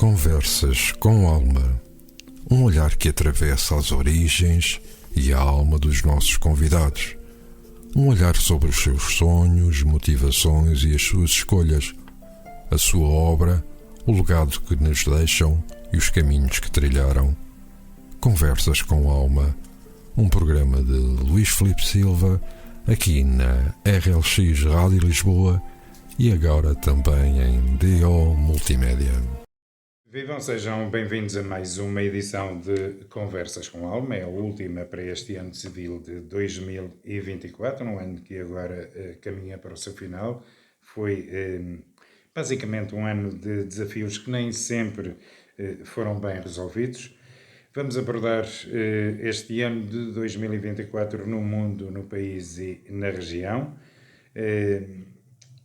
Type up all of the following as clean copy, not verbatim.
Conversas com Alma. Um olhar que atravessa as origens e a alma dos nossos convidados. Um olhar sobre os seus sonhos, motivações e as suas escolhas. A sua obra, o legado que nos deixam e os caminhos que trilharam. Conversas com Alma. Um programa de Luís Filipe Silva, aqui na RLX Rádio Lisboa e agora também em DO Multimédia. Vivam, sejam bem-vindos a mais uma edição de Conversas com Alma, é a última para este ano civil de 2024, um ano que agora caminha para o seu final. Foi basicamente um ano de desafios que nem sempre foram bem resolvidos. Vamos abordar este ano de 2024 no mundo, no país e na região.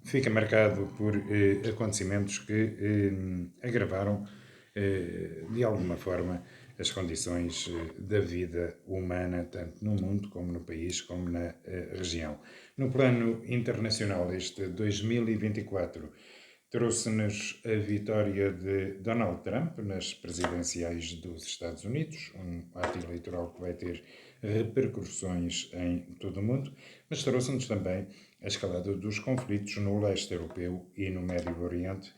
Fica marcado por acontecimentos que agravaram de alguma forma as condições da vida humana, tanto no mundo como no país, como na região. No plano internacional, este 2024 trouxe-nos a vitória de Donald Trump nas presidenciais dos Estados Unidos, um ato eleitoral que vai ter repercussões em todo o mundo, mas trouxe-nos também a escalada dos conflitos no leste europeu e no Médio Oriente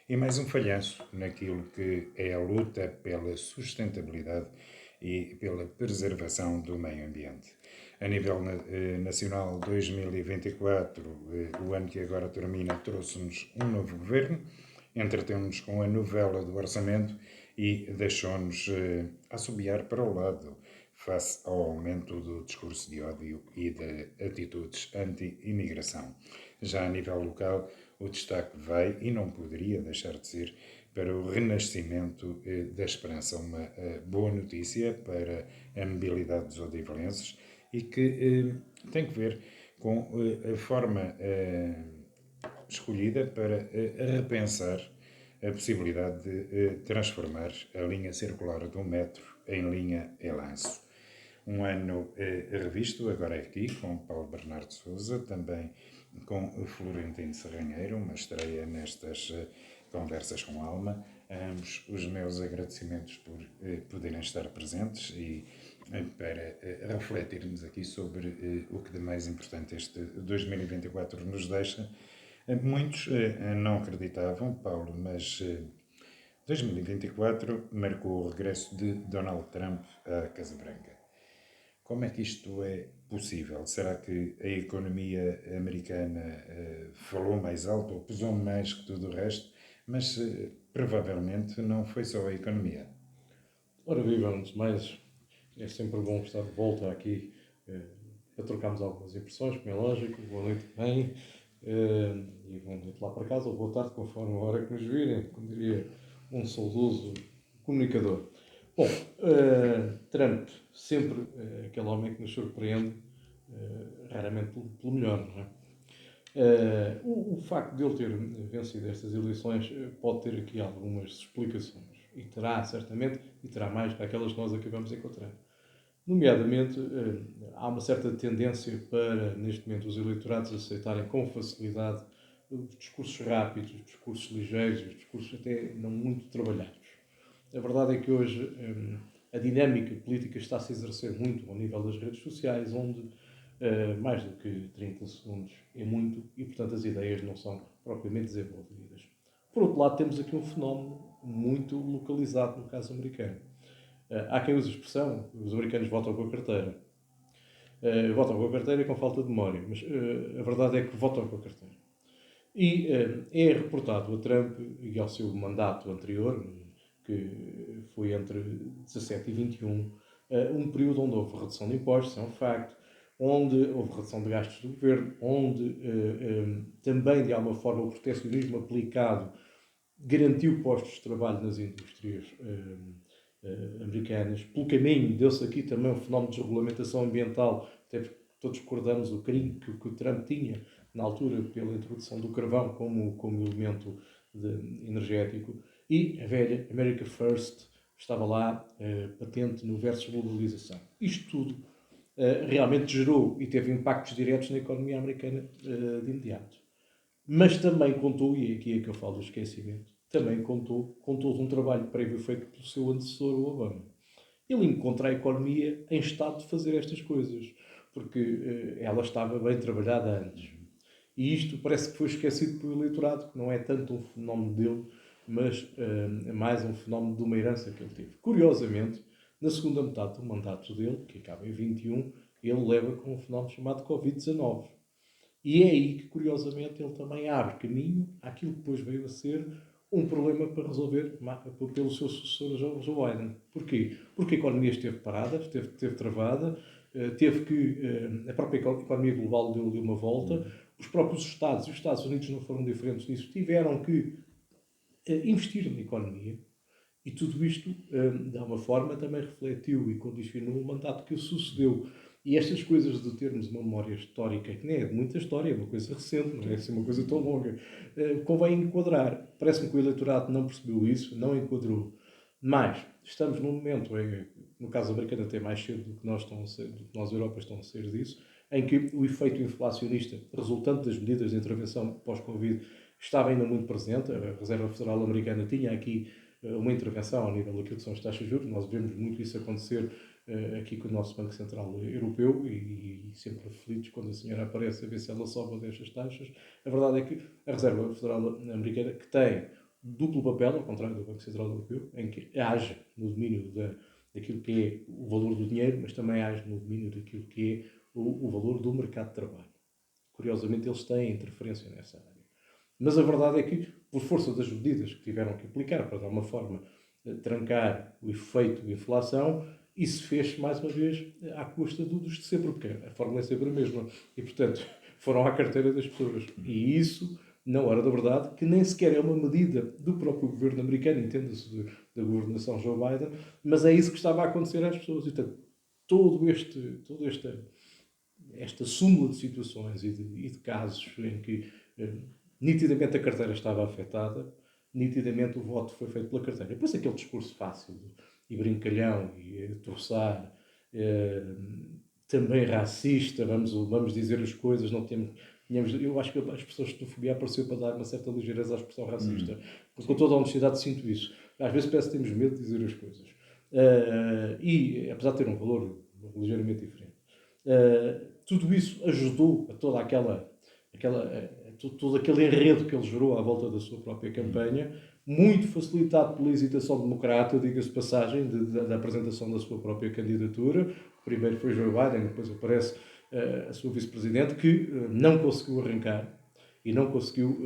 e mais um falhanço naquilo que é a luta pela sustentabilidade e pela preservação do meio ambiente. A nível nacional, 2024, o ano que agora termina, trouxe-nos um novo governo, entreteu-nos com a novela do orçamento e deixou-nos assobiar para o lado face ao aumento do discurso de ódio e de atitudes anti-imigração. Já a nível local, o destaque vai, e não poderia deixar de ser, para o renascimento da esperança, uma boa notícia para a mobilidade dos odivelenses e que tem que ver com a forma escolhida para repensar a possibilidade de transformar a linha circular do metro em linha Elanço. Um ano revisto, agora aqui, com Paulo Bernardo Sousa, também com Florentino Serranheiro, uma estreia nestas Conversas com Alma. A ambos os meus agradecimentos por poderem estar presentes e para refletirmos aqui sobre o que de mais importante este 2024 nos deixa. Muitos não acreditavam, Paulo, mas 2024 marcou o regresso de Donald Trump à Casa Branca. Como é que isto é possível? Será que a economia americana falou mais alto ou pesou mais que tudo o resto? Mas provavelmente não foi só a economia. Ora viva, antes de mais, é sempre bom estar de volta aqui para trocarmos algumas impressões, como é lógico. Boa noite também, e boa noite lá para casa, ou boa tarde, conforme a hora que nos virem, como diria um saudoso comunicador. Bom, Trump, sempre aquele homem que nos surpreende, raramente pelo melhor, não é? O facto de ele ter vencido estas eleições pode ter aqui algumas explicações, e terá certamente, e terá mais que aquelas que nós acabamos de encontrar. Nomeadamente, há uma certa tendência para, neste momento, os eleitorados aceitarem com facilidade os discursos rápidos, os discursos ligeiros, os discursos até não muito trabalhados. A verdade é que hoje a dinâmica política está-se a exercer muito ao nível das redes sociais, onde mais do que 30 segundos é muito e, portanto, as ideias não são propriamente desenvolvidas. Por outro lado, temos aqui um fenómeno muito localizado no caso americano. Há quem use a expressão, os americanos votam com a carteira. Votam com a carteira e com falta de memória, mas a verdade é que votam com a carteira. E é reportado a Trump e ao seu mandato anterior, que foi entre 17 e 21, um período onde houve redução de impostos, é um facto, onde houve redução de gastos do governo, onde também, de alguma forma, o protecionismo aplicado garantiu postos de trabalho nas indústrias americanas. Pelo caminho, deu-se aqui também um fenómeno de desregulamentação ambiental, até porque todos recordamos o carinho que o Trump tinha, na altura, pela introdução do carvão como elemento energético. E a velha America First estava lá, patente no versus globalização. Isto tudo realmente gerou e teve impactos diretos na economia americana de imediato. Mas também contou, e aqui é que eu falo do esquecimento, também contou com todo um trabalho prévio feito pelo seu antecessor, o Obama. Ele encontra a economia em estado de fazer estas coisas, porque ela estava bem trabalhada antes. E isto parece que foi esquecido pelo eleitorado, que não é tanto um fenómeno dele, mas mais um fenómeno de uma herança que ele teve. Curiosamente, na segunda metade do mandato dele, que acaba em 21, ele leva com um fenómeno chamado Covid-19. E é aí que, curiosamente, ele também abre caminho àquilo que depois veio a ser um problema para resolver pelo seu sucessor Joe Biden. Porquê? Porque a economia esteve parada, esteve travada, teve que a própria economia global deu-lhe uma volta, os próprios Estados, e os Estados Unidos não foram diferentes disso, tiveram que investir na economia, e tudo isto, de alguma forma, também refletiu e condicionou o mandato que o sucedeu. E estas coisas de termos uma memória histórica, que nem é de muita história, é uma coisa recente, não é assim uma coisa tão longa, convém enquadrar. Parece-me que o eleitorado não percebeu isso, não enquadrou. Mas estamos num momento, no caso americano até mais cedo do que nós Europas estão a ser disso, em que o efeito inflacionista resultante das medidas de intervenção pós-Covid estava ainda muito presente. A Reserva Federal Americana tinha aqui uma intervenção ao nível daquilo que são as taxas de juros. Nós vemos muito isso acontecer aqui com o nosso Banco Central Europeu e sempre aflitos quando a senhora aparece a ver se ela sobe ou desce as taxas. A verdade é que a Reserva Federal Americana, que tem duplo papel, ao contrário do Banco Central Europeu, em que age no domínio daquilo que é o valor do dinheiro, mas também age no domínio daquilo que é o valor do mercado de trabalho. Curiosamente, eles têm interferência nessa área. Mas a verdade é que, por força das medidas que tiveram que aplicar para, de alguma forma, trancar o efeito de inflação, isso fez, mais uma vez, à custa dos de sempre, porque a fórmula é sempre a mesma. E, portanto, foram à carteira das pessoas. E isso, na hora da verdade, que nem sequer é uma medida do próprio governo americano, entenda-se da governação Joe Biden, mas é isso que estava a acontecer às pessoas. E, portanto, esta súmula de situações e de casos em que nitidamente a carteira estava afetada, nitidamente o voto foi feito pela carteira. Depois aquele discurso fácil e brincalhão e torçar, também racista, vamos dizer as coisas, não temos... Eu acho que a expressão xenofobia apareceu para dar uma certa ligeireza à expressão racista. Porque com toda a honestidade sinto isso. Às vezes parece que temos medo de dizer as coisas. E, apesar de ter um valor ligeiramente diferente, tudo isso ajudou a todo aquele enredo que ele gerou à volta da sua própria campanha, muito facilitado pela hesitação democrata, diga-se de passagem, da apresentação da sua própria candidatura. Primeiro foi Joe Biden, depois aparece a sua vice-presidente, que não conseguiu arrancar e não conseguiu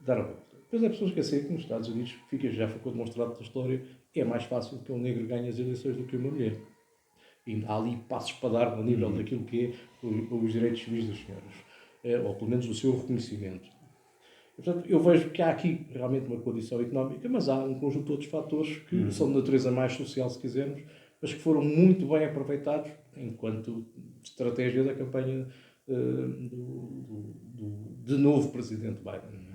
dar a volta. Depois é preciso esquecer que nos Estados Unidos, já ficou demonstrado pela história, é mais fácil que um negro ganhe as eleições do que uma mulher. E há ali passos para dar no nível daquilo que é os direitos civis das senhoras, ou pelo menos o seu reconhecimento. E, portanto, eu vejo que há aqui realmente uma condição económica, mas há um conjunto de outros fatores que são de natureza mais social, se quisermos, mas que foram muito bem aproveitados enquanto estratégia da campanha de novo presidente Biden.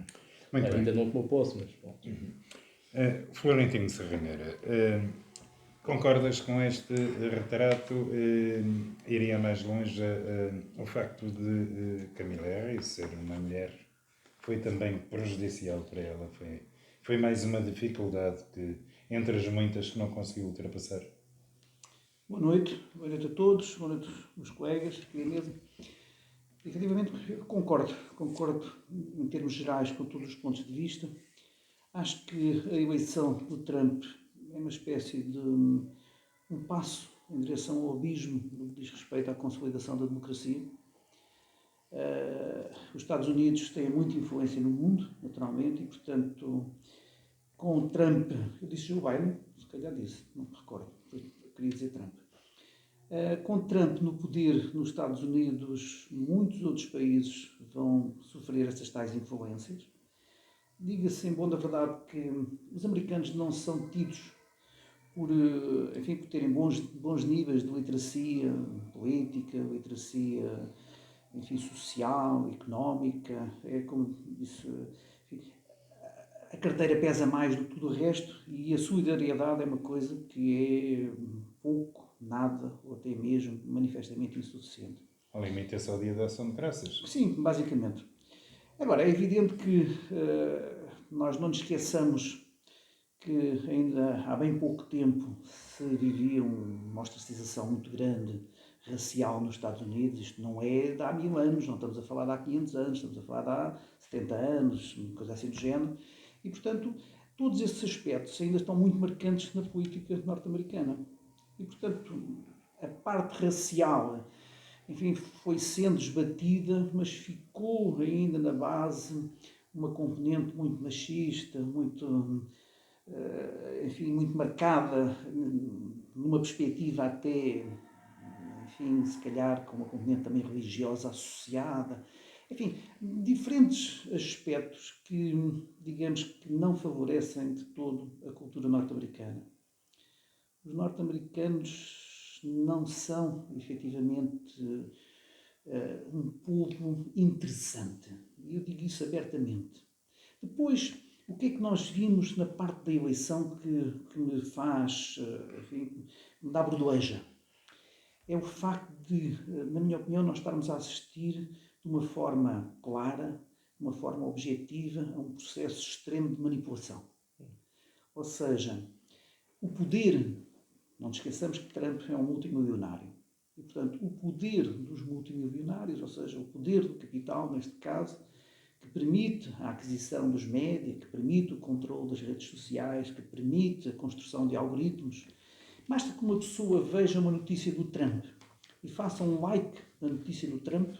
Ainda não tomou posse, mas bom. Florentino Serralheira, concordas com este retrato? Iria mais longe o facto de Camila Harris ser uma mulher foi também prejudicial para ela? Foi mais uma dificuldade que, entre as muitas que não conseguiu ultrapassar? Boa noite a todos, boa noite aos colegas aqui na mesa. Efetivamente, eu concordo em termos gerais com todos os pontos de vista. Acho que a eleição de Trump é uma espécie de um passo em direção ao abismo no que diz respeito à consolidação da democracia. Os Estados Unidos têm muita influência no mundo, naturalmente, e, portanto, com Trump, eu disse Joe Biden, se calhar disse, não me recordo, queria dizer Trump. Com Trump no poder nos Estados Unidos, muitos outros países vão sofrer essas tais influências. Diga-se, em bom da verdade, que os americanos não são tidos por terem bons níveis de literacia política, literacia, social, económica. É como disse, a carteira pesa mais do que tudo o resto e a solidariedade é uma coisa que é pouco, nada, ou até mesmo manifestamente insuficiente. A limitação de ação de graças. Sim, basicamente. Agora, é evidente que nós não nos esqueçamos que ainda há bem pouco tempo se vivia uma ostracização muito grande racial nos Estados Unidos. Isto não é de há 1000 anos, não estamos a falar de há 500 anos, estamos a falar de há 70 anos, uma coisa assim do género. E, portanto, todos esses aspectos ainda estão muito marcantes na política norte-americana. E, portanto, a parte racial, enfim, foi sendo esbatida, mas ficou ainda na base uma componente muito machista, muito, enfim, muito marcada, numa perspectiva até, enfim, se calhar com uma componente também religiosa associada. Enfim, diferentes aspectos que, digamos, que não favorecem de todo a cultura norte-americana. Os norte-americanos não são, efetivamente, um povo interessante. Eu digo isso abertamente. Depois, o que é que nós vimos na parte da eleição que me faz, enfim, me dá bordoeja? É o facto de, na minha opinião, nós estarmos a assistir de uma forma clara, de uma forma objetiva, a um processo extremo de manipulação. Ou seja, o poder, não nos esqueçamos que Trump é um multimilionário. E, portanto, o poder dos multimilionários, ou seja, o poder do capital, neste caso, que permite a aquisição dos média, que permite o controle das redes sociais, que permite a construção de algoritmos. Basta que uma pessoa veja uma notícia do Trump e faça um like na notícia do Trump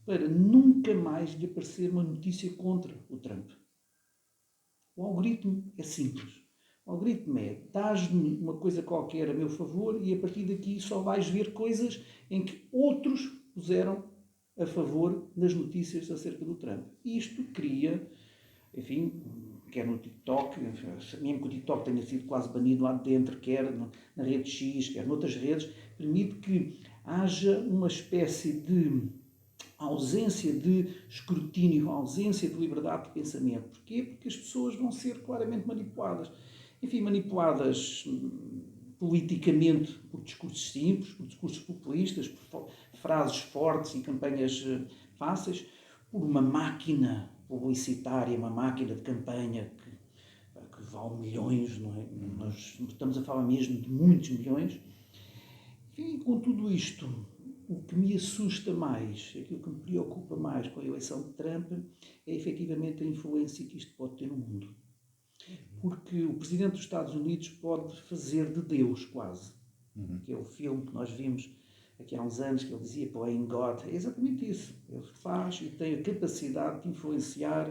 para nunca mais lhe aparecer uma notícia contra o Trump. O algoritmo é simples. O algoritmo é, dás-me uma coisa qualquer a meu favor e a partir daqui só vais ver coisas em que outros puseram a favor nas notícias acerca do Trump. E isto cria, enfim, quer no TikTok, mesmo que o TikTok tenha sido quase banido lá dentro, quer na rede X, quer noutras redes, permite que haja uma espécie de ausência de escrutínio, ausência de liberdade de pensamento. Porquê? Porque as pessoas vão ser claramente manipuladas. Enfim, manipuladas politicamente por discursos simples, por discursos populistas, por frases fortes e campanhas fáceis, por uma máquina publicitária, uma máquina de campanha que vale milhões, não é? Nós estamos a falar mesmo de muitos milhões. E com tudo isto, o que me assusta mais, aquilo que me preocupa mais com a eleição de Trump é efetivamente a influência que isto pode ter no mundo. Porque o Presidente dos Estados Unidos pode fazer de Deus, quase. Que é o filme que nós vimos aqui há uns anos, que ele dizia Playing God. É exatamente isso. Ele faz e tem a capacidade de influenciar,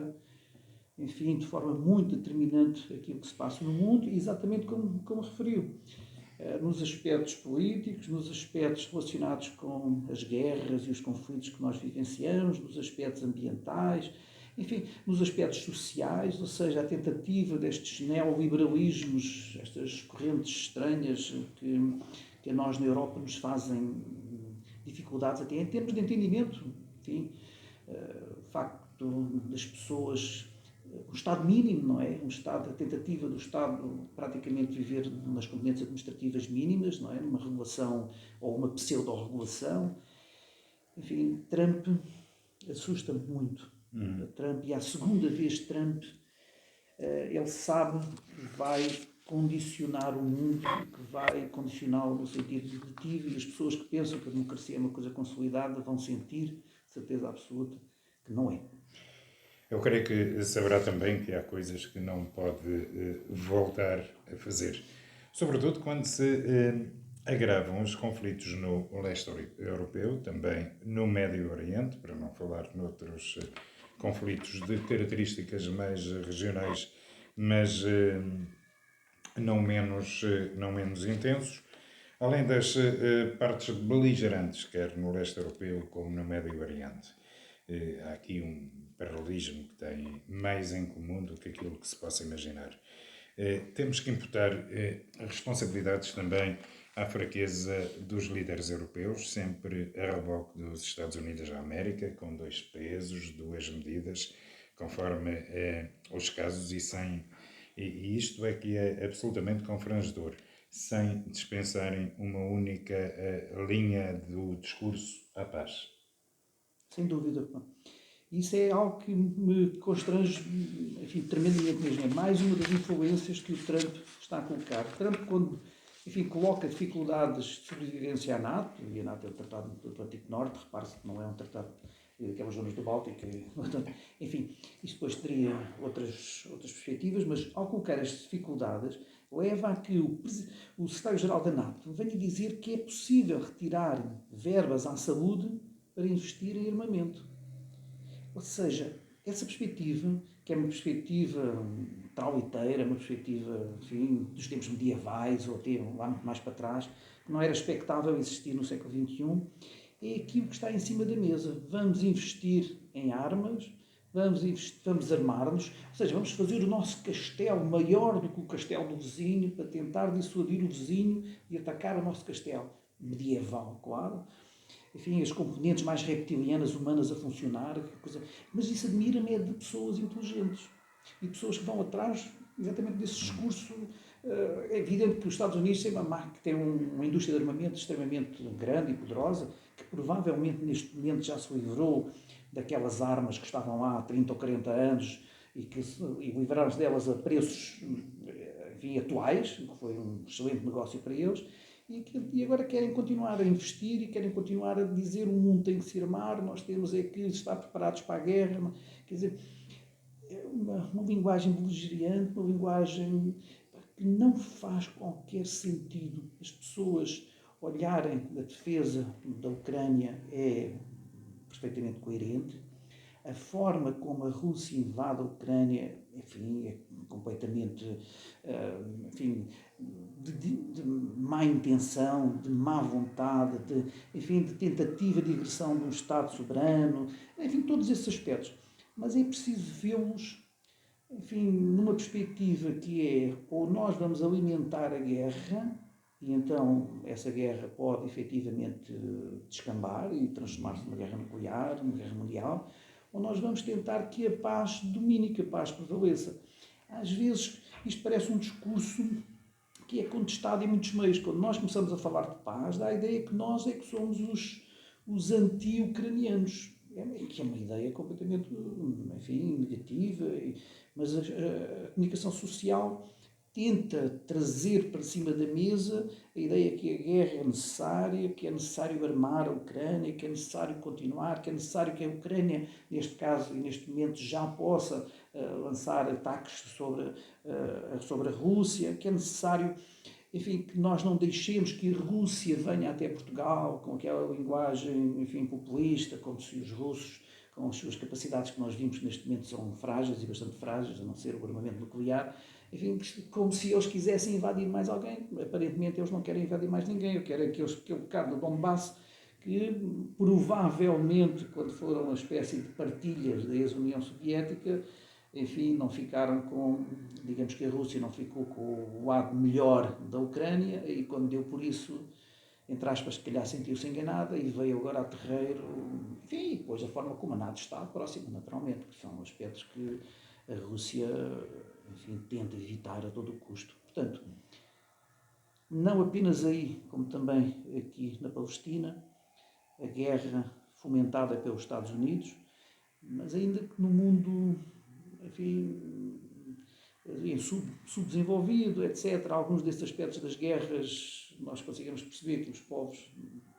enfim, de forma muito determinante aquilo que se passa no mundo, e exatamente como referiu. Nos aspectos políticos, nos aspectos relacionados com as guerras e os conflitos que nós vivenciamos, nos aspectos ambientais, enfim, nos aspectos sociais, ou seja, a tentativa destes neoliberalismos, estas correntes estranhas que a nós na Europa nos fazem dificuldades até em termos de entendimento, enfim, o facto das pessoas, o Estado mínimo, não é? A tentativa do Estado praticamente viver nas competências administrativas mínimas, não é? Numa regulação ou uma pseudo-regulação. Enfim, Trump assusta-me muito. Trump, e a segunda vez Trump, ele sabe que vai condicionar o mundo, que vai condicioná-lo no sentido negativo, e as pessoas que pensam que a democracia é uma coisa consolidada vão sentir, de certeza absoluta, que não é. Eu creio que saberá também que há coisas que não pode voltar a fazer. Sobretudo quando se agravam os conflitos no leste europeu, também no Médio Oriente, para não falar noutros conflitos de características mais regionais, mas não menos intensos, além das partes beligerantes, quer no leste europeu como no Médio Oriente. Há aqui um paralelismo que tem mais em comum do que aquilo que se possa imaginar. Temos que imputar responsabilidades também à fraqueza dos líderes europeus, sempre a reboque dos Estados Unidos da América, com 2 pesos, 2 medidas, conforme os casos, e isto é que é absolutamente confrangedor, sem dispensarem uma única linha do discurso à paz. Sem dúvida. Isso é algo que me constrange, enfim, tremendamente mesmo. É mais uma das influências que o Trump está a colocar. O Trump, quando, enfim, coloca dificuldades de sobrevivência à NATO, e a NATO é um tratado do Atlântico Norte, repare-se que não é um tratado daquelas zonas do Báltico, enfim, isto depois teria outras perspectivas, mas ao colocar estas dificuldades, leva a que o secretário-geral da NATO venha dizer que é possível retirar verbas à saúde para investir em armamento. Ou seja, essa perspectiva, que é uma perspectiva trauliteira, uma perspectiva, enfim, dos tempos medievais, ou até lá muito mais para trás, que não era expectável existir no século XXI, é aquilo que está em cima da mesa. Vamos investir em armas, vamos armar-nos, ou seja, vamos fazer o nosso castelo maior do que o castelo do vizinho para tentar dissuadir o vizinho de atacar o nosso castelo. Medieval, claro. Enfim, as componentes mais reptilianas, humanas a funcionar, mas isso admira-me é de pessoas inteligentes e pessoas que vão atrás exatamente desse discurso. É evidente que os Estados Unidos têm uma indústria de armamento extremamente grande e poderosa, que provavelmente neste momento já se livrou daquelas armas que estavam lá há 30 ou 40 anos e livraram-se delas a preços, enfim, atuais, que foi um excelente negócio para eles. E agora querem continuar a investir e querem continuar a dizer o mundo tem que se armar, nós temos é que estar preparados para a guerra. Quer dizer, é uma linguagem beligerante, uma linguagem que não faz qualquer sentido. As pessoas olharem a defesa da Ucrânia é perfeitamente coerente. A forma como a Rússia invade a Ucrânia, enfim, é completamente, enfim, de má intenção, de má vontade, enfim, de tentativa de agressão de um Estado soberano, enfim, todos esses aspectos. Mas é preciso vê-los, enfim, numa perspectiva que é, ou nós vamos alimentar a guerra, e então essa guerra pode efetivamente descambar e transformar-se numa guerra nuclear, numa guerra mundial, ou nós vamos tentar que a paz domine, que a paz prevaleça. Às vezes isto parece um discurso que é contestado em muitos meios. Quando nós começamos a falar de paz, dá a ideia que nós é que somos os anti-ucranianos, que é uma ideia completamente, enfim, negativa, mas a comunicação social tenta trazer para cima da mesa a ideia que a guerra é necessária, que é necessário armar a Ucrânia, que é necessário continuar, que é necessário que a Ucrânia, neste caso e neste momento, já possa lançar ataques sobre a Rússia, que é necessário, enfim, que nós não deixemos que a Rússia venha até Portugal com aquela linguagem, enfim, populista, como se os russos, com as suas capacidades que nós vimos neste momento são frágeis e bastante frágeis, a não ser o armamento nuclear, enfim, como se eles quisessem invadir mais alguém. Aparentemente eles não querem invadir mais ninguém, eu quero aquele bocado do Donbass que provavelmente, quando foram uma espécie de partilhas da ex-União Soviética, enfim, não ficaram com, digamos que a Rússia não ficou com o lado melhor da Ucrânia, e quando deu por isso, entre aspas, se calhar sentiu-se enganada e veio agora a terreiro, enfim, depois a forma como a NATO está próxima, naturalmente, que são aspectos que a Rússia, enfim, tenta evitar a todo o custo. Portanto, não apenas aí, como também aqui na Palestina, a guerra fomentada pelos Estados Unidos, mas ainda que no mundo, enfim, subdesenvolvido, etc., alguns desses aspectos das guerras nós conseguimos perceber que os povos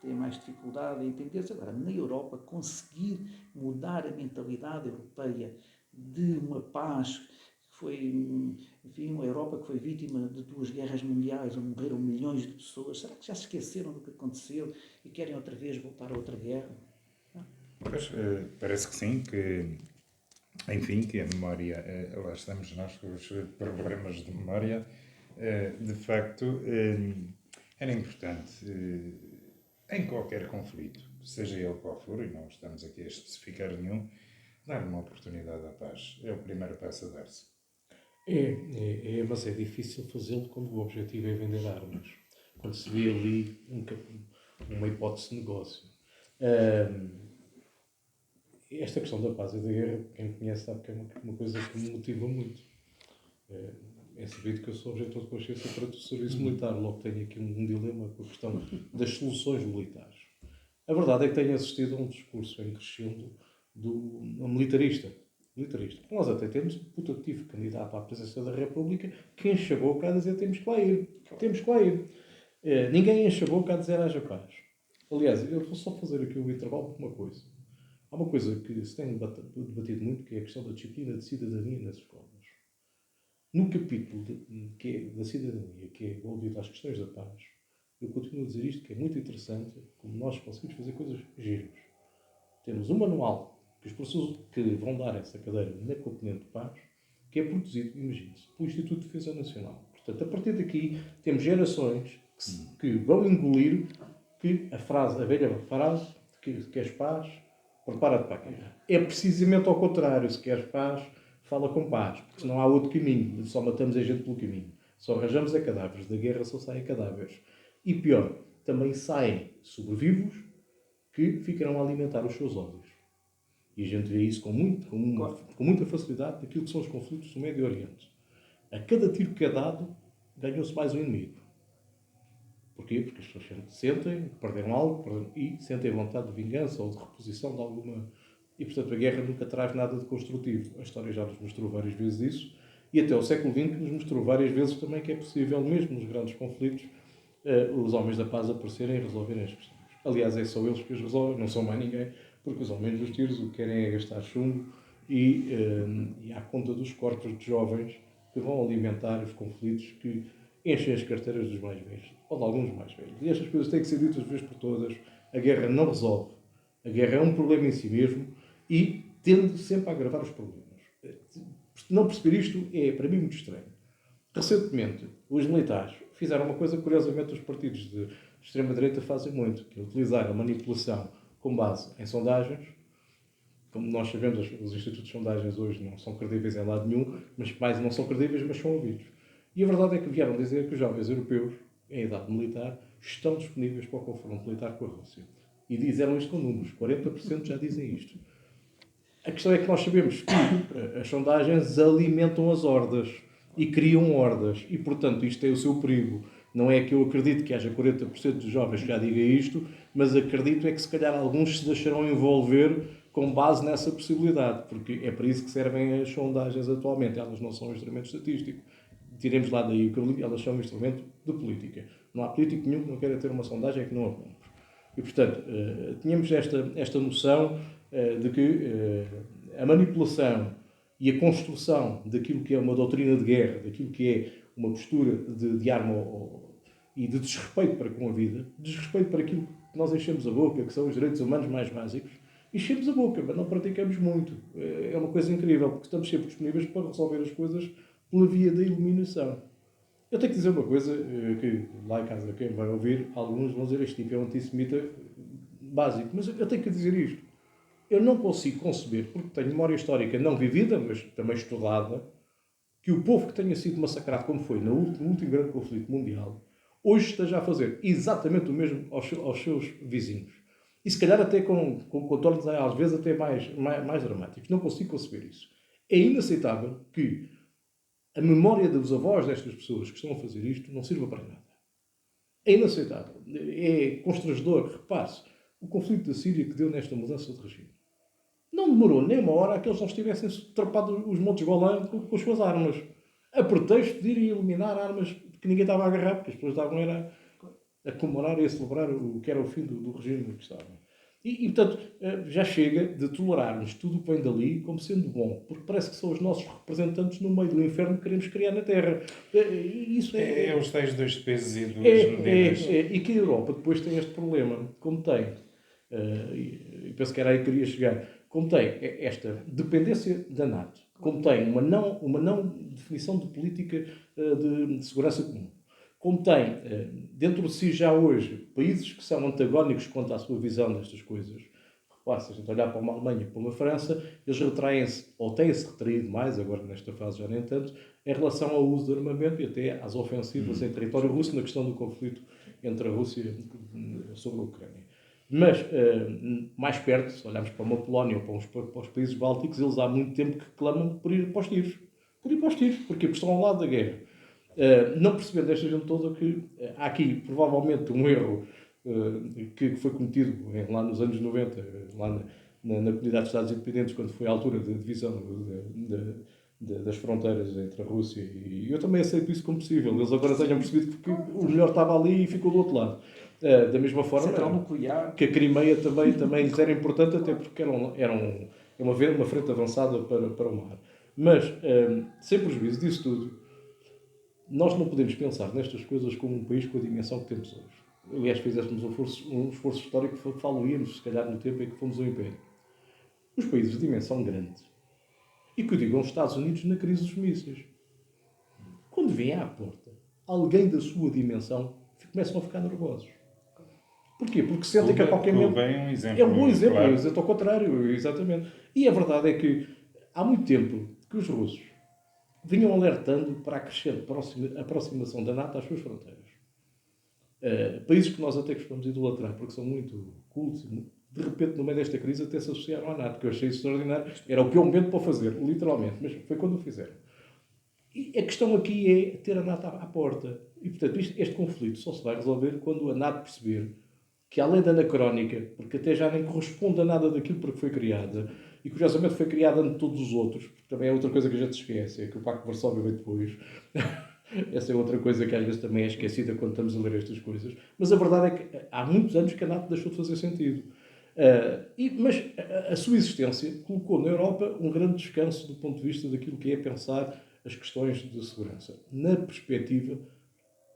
têm mais dificuldade em entender-se. Agora, na Europa, conseguir mudar a mentalidade europeia de uma paz que foi, enfim, uma Europa que foi vítima de 2 guerras mundiais, onde morreram milhões de pessoas, será que já se esqueceram do que aconteceu e querem outra vez voltar a outra guerra? Pois, parece que sim, que enfim, que a memória, lá estamos nós com os problemas de memória, de facto, era importante, em qualquer conflito, seja ele qual for, e não estamos aqui a especificar nenhum, dar uma oportunidade à paz. É o primeiro passo a dar-se. Mas é difícil fazê-lo quando o objetivo é vender armas. Quando se vê ali uma hipótese de negócio. Esta questão da paz e da guerra, quem me conhece sabe que é uma coisa que me motiva muito. É sabido que eu sou objetor de consciência para o serviço militar, logo tenho aqui um dilema com a questão das soluções militares. A verdade é que tenho assistido a um discurso em crescendo do militarista. Nós até temos um putativo candidato à presidência da República que enche a boca a dizer temos que lá ir. Ninguém enche a boca a dizer haja paz. Aliás, eu vou só fazer aqui um intervalo por uma coisa. Há uma coisa que se tem debatido muito, que é a questão da disciplina de cidadania nas escolas. No capítulo que é da cidadania, que é envolvido às questões da paz, eu continuo a dizer isto, que é muito interessante, como nós conseguimos fazer coisas giras. Temos um manual que os professores que vão dar essa cadeira na componente de paz, que é produzido, imagine-se, pelo Instituto de Defesa Nacional. Portanto, a partir daqui, temos gerações que vão engolir que a velha frase, que se queres paz, prepara-te para a guerra. É precisamente ao contrário. Se queres paz, fala com paz, porque senão há outro caminho. Só matamos a gente pelo caminho. Só arranjamos cadáveres. Da guerra só saem cadáveres. E pior, também saem sobrevivos que ficarão a alimentar os seus ódios. E a gente vê isso com muita facilidade naquilo que são os conflitos do Médio Oriente. A cada tiro que é dado, ganhou-se mais um inimigo. Porquê? Porque as pessoas sentem que perderam algo e sentem vontade de vingança ou de reposição de alguma... E, portanto, a guerra nunca traz nada de construtivo. A história já nos mostrou várias vezes isso. E até o século XX nos mostrou várias vezes também que é possível, mesmo nos grandes conflitos, os homens da paz aparecerem e resolverem as questões. Aliás, é só eles que os resolvem, não são mais ninguém, porque os homens dos tiros o que querem é gastar chumbo e à conta dos corpos de jovens que vão alimentar os conflitos que enchem as carteiras dos mais velhos, ou de alguns mais velhos. E estas coisas têm que ser ditas de vez por todas. A guerra não resolve. A guerra é um problema em si mesmo e tende sempre a agravar os problemas. Não perceber isto é, para mim, muito estranho. Recentemente, os militares fizeram uma coisa que, curiosamente, os partidos de extrema-direita fazem muito, que é utilizar a manipulação com base em sondagens. Como nós sabemos, os institutos de sondagens hoje não são credíveis em lado nenhum, mas mais não são credíveis, mas são ouvidos. E a verdade é que vieram dizer que os jovens europeus, em idade militar, estão disponíveis para o confronto militar com a Rússia. E disseram isto com números. 40% já dizem isto. A questão é que nós sabemos que as sondagens alimentam as hordas e criam hordas. E, portanto, isto tem o seu perigo. Não é que eu acredito que haja 40% dos jovens que já digam isto, mas acredito é que, se calhar, alguns se deixarão envolver com base nessa possibilidade. Porque é para isso que servem as sondagens atualmente. Elas não são um instrumento estatístico. Tiremos lá daí o que eu li, elas são um instrumento de política. Não há político nenhum que não queira ter uma sondagem que não a cumpre. E, portanto, tínhamos esta noção de que a manipulação e a construção daquilo que é uma doutrina de guerra, daquilo que é uma postura de arma e de desrespeito para com a vida, desrespeito para aquilo que nós enchemos a boca, que são os direitos humanos mais básicos, enchemos a boca, mas não praticamos muito. É uma coisa incrível, porque estamos sempre disponíveis para resolver as coisas pela via da iluminação. Eu tenho que dizer uma coisa que lá em casa, quem vai ouvir, alguns vão dizer este tipo é um antissemita básico, mas eu tenho que dizer isto. Eu não consigo conceber, porque tenho memória histórica não vivida, mas também estudada, que o povo que tenha sido massacrado, como foi no último grande conflito mundial, hoje esteja a fazer exatamente o mesmo aos seus vizinhos. E se calhar até com contornos às vezes até mais dramáticos. Não consigo conceber isso. É inaceitável que a memória dos avós destas pessoas que estão a fazer isto não sirva para nada. É inaceitável. É constrangedor. Repare-se, o conflito da Síria que deu nesta mudança de regime. Não demorou nem uma hora a que eles não estivessem trapado os Montes Golã com as suas armas. A pretexto de irem eliminar armas que ninguém estava a agarrar, porque as pessoas estavam a comemorar e a celebrar o que era o fim do regime que estava. E, portanto, já chega de tolerarmos tudo o que vem dali como sendo bom, porque parece que são os nossos representantes no meio do inferno que queremos criar na Terra. Isso é os tais dois pesos e duas medidas. E que a Europa depois tem este problema, como tem, e penso que era aí que queria chegar, como tem esta dependência da NATO, como tem uma não definição de política de segurança comum, como tem dentro de si já hoje países que são antagónicos quanto à sua visão destas coisas. Repare, se a gente olhar para uma Alemanha e para uma França, eles retraem-se, ou têm-se retraído mais, agora nesta fase já nem tanto, em relação ao uso de armamento e até às ofensivas em território russo na questão do conflito entre a Rússia sobre a Ucrânia. Mas, mais perto, se olharmos para uma Polónia ou para os países bálticos, eles há muito tempo que clamam por ir para os tiros. Porque estão ao lado da guerra. Não percebendo desta gente toda que há aqui, provavelmente, um erro que foi cometido lá nos anos 90, lá na comunidade de Estados Independentes, quando foi a altura da divisão das fronteiras entre a Rússia, e eu também aceito isso como possível. Eles agora tenham percebido que o melhor estava ali e ficou do outro lado. Da mesma forma que a Crimeia também lhes era importante, até porque era uma frente avançada para o mar. Mas, sem prejuízo disso tudo, nós não podemos pensar nestas coisas como um país com a dimensão que temos hoje. Aliás, fizéssemos um esforço histórico que falo-íamos, se calhar, no tempo em que fomos ao Império. Os países de dimensão grande, e que digam os Estados Unidos na crise dos mísseis, quando vêm à porta alguém da sua dimensão, começam a ficar nervosos. Porquê? Porque sentem que a qualquer momento... É um bom exemplo, claro. Exemplo ao contrário, exatamente. E a verdade é que há muito tempo que os russos vinham alertando para a crescente aproximação da NATO às suas fronteiras. Países que nós até costumamos idolatrar, porque são muito cultos, de repente, no meio desta crise, até se associaram à NATO, que eu achei extraordinário. Era o pior momento para o fazer, literalmente, mas foi quando o fizeram. E a questão aqui é ter a NATO à porta. E, portanto, este conflito só se vai resolver quando a NATO perceber que, além da anacrónica, porque até já nem corresponde a nada daquilo para que foi criada, e curiosamente foi criada ante todos os outros, porque também é outra coisa que a gente esquece, é que o Pacto de Varsóvia veio depois. Essa é outra coisa que às vezes também é esquecida quando estamos a ler estas coisas. Mas a verdade é que há muitos anos que a NATO deixou de fazer sentido. Mas a sua existência colocou na Europa um grande descanso do ponto de vista daquilo que é pensar as questões de segurança, na perspectiva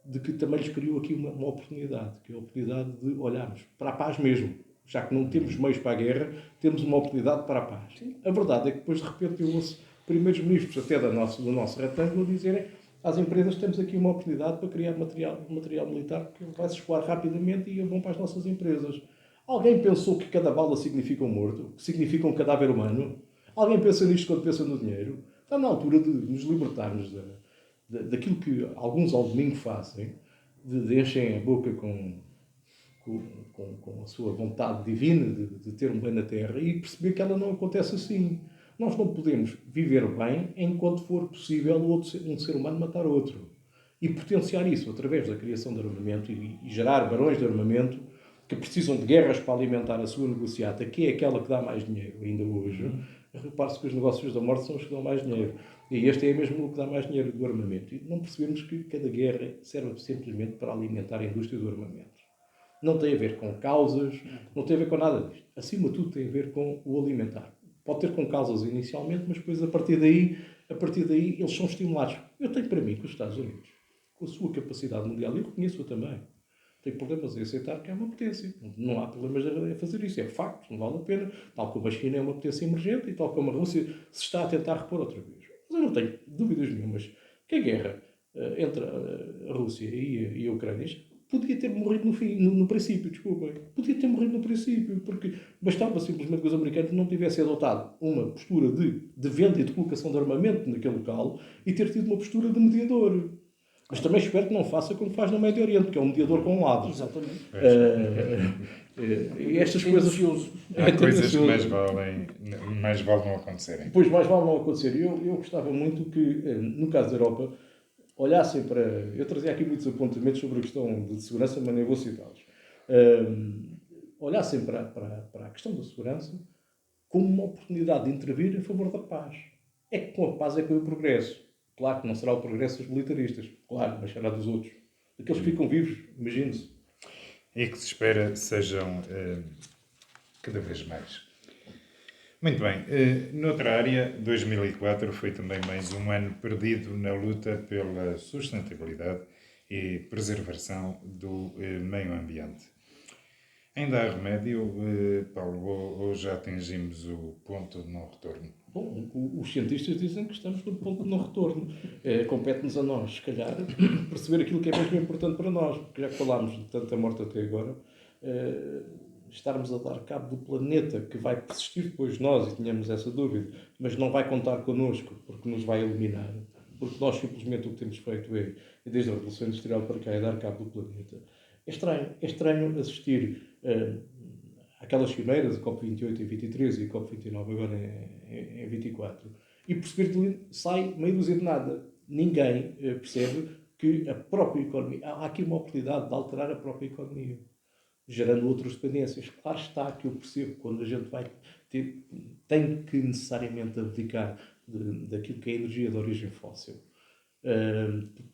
de que também lhes criou aqui uma oportunidade, que é a oportunidade de olharmos para a paz mesmo. Já que não temos meios para a guerra, temos uma oportunidade para a paz. Sim. A verdade é que depois, de repente, eu ouço primeiros ministros até do nosso retângulo dizerem às empresas: temos aqui uma oportunidade para criar material militar que vai se escoar rapidamente e é bom para as nossas empresas. Alguém pensou que cada bala significa um morto? Que significa um cadáver humano? Alguém pensa nisto quando pensa no dinheiro? Está na altura de nos libertarmos daquilo que alguns ao domingo fazem, de enchem a boca com a sua vontade divina de ter um bem na Terra e perceber que ela não acontece assim. Nós não podemos viver bem enquanto for possível um ser humano matar outro. E potenciar isso através da criação de armamento e gerar barões de armamento que precisam de guerras para alimentar a sua negociata, que é aquela que dá mais dinheiro ainda hoje. Repare-se que os negócios da morte são os que dão mais dinheiro. E este é mesmo o que dá mais dinheiro do armamento. E não percebemos que cada guerra serve simplesmente para alimentar a indústria do armamento. Não tem a ver com causas, não tem a ver com nada disto. Acima de tudo tem a ver com o alimentar. Pode ter com causas inicialmente, mas depois a partir daí eles são estimulados. Eu tenho para mim que os Estados Unidos, com a sua capacidade mundial, eu reconheço-a também, tem problemas em aceitar que é uma potência. Não há problemas a fazer isso. É facto, não vale a pena. Tal como a China é uma potência emergente e tal como a Rússia se está a tentar repor outra vez. Mas eu não tenho dúvidas nenhumas que a guerra entre a Rússia e a Ucrânia podia ter morrido no princípio, desculpem. Podia ter morrido no princípio, porque bastava simplesmente que os americanos não tivessem adotado uma postura de venda e de colocação de armamento naquele local e ter tido uma postura de mediador. Mas também espero que não faça como faz no Médio Oriente, que é um mediador com um lado. Exatamente. E estas coisas... Há coisas que mais vale não acontecerem. Pois, mais vale não acontecer. Eu gostava muito que, no caso da Europa, olhassem para... Eu trazia aqui muitos apontamentos sobre a questão de segurança, mas nem vou citá-los. Olhassem para a questão da segurança como uma oportunidade de intervir em favor da paz. É que com a paz é que vem o progresso. Claro que não será o progresso dos militaristas, claro, mas será dos outros. Daqueles que ficam vivos, imagine-se. E que se espera sejam cada vez mais. Muito bem. Noutra área, 2004 foi também mais um ano perdido na luta pela sustentabilidade e preservação do meio ambiente. Ainda há remédio, Paulo, ou já atingimos o ponto de não retorno? Bom, os cientistas dizem que estamos no ponto de não retorno. Compete-nos a nós, se calhar, perceber aquilo que é mesmo importante para nós, porque já que falámos de tanta morte até agora, estarmos a dar cabo do planeta que vai persistir depois de nós, e tínhamos essa dúvida, mas não vai contar connosco, porque nos vai eliminar, porque nós simplesmente o que temos feito desde a Revolução Industrial para cá, é dar cabo do planeta. É estranho assistir aquelas cimeiras, a COP28 em 23 e a COP29 agora em 24, e perceber que sai meio dúzia de nada. Ninguém percebe que a própria economia... Há aqui uma oportunidade de alterar a própria economia, gerando outras dependências. Claro está que eu percebo quando a gente vai tem que necessariamente abdicar daquilo que é energia de origem fóssil.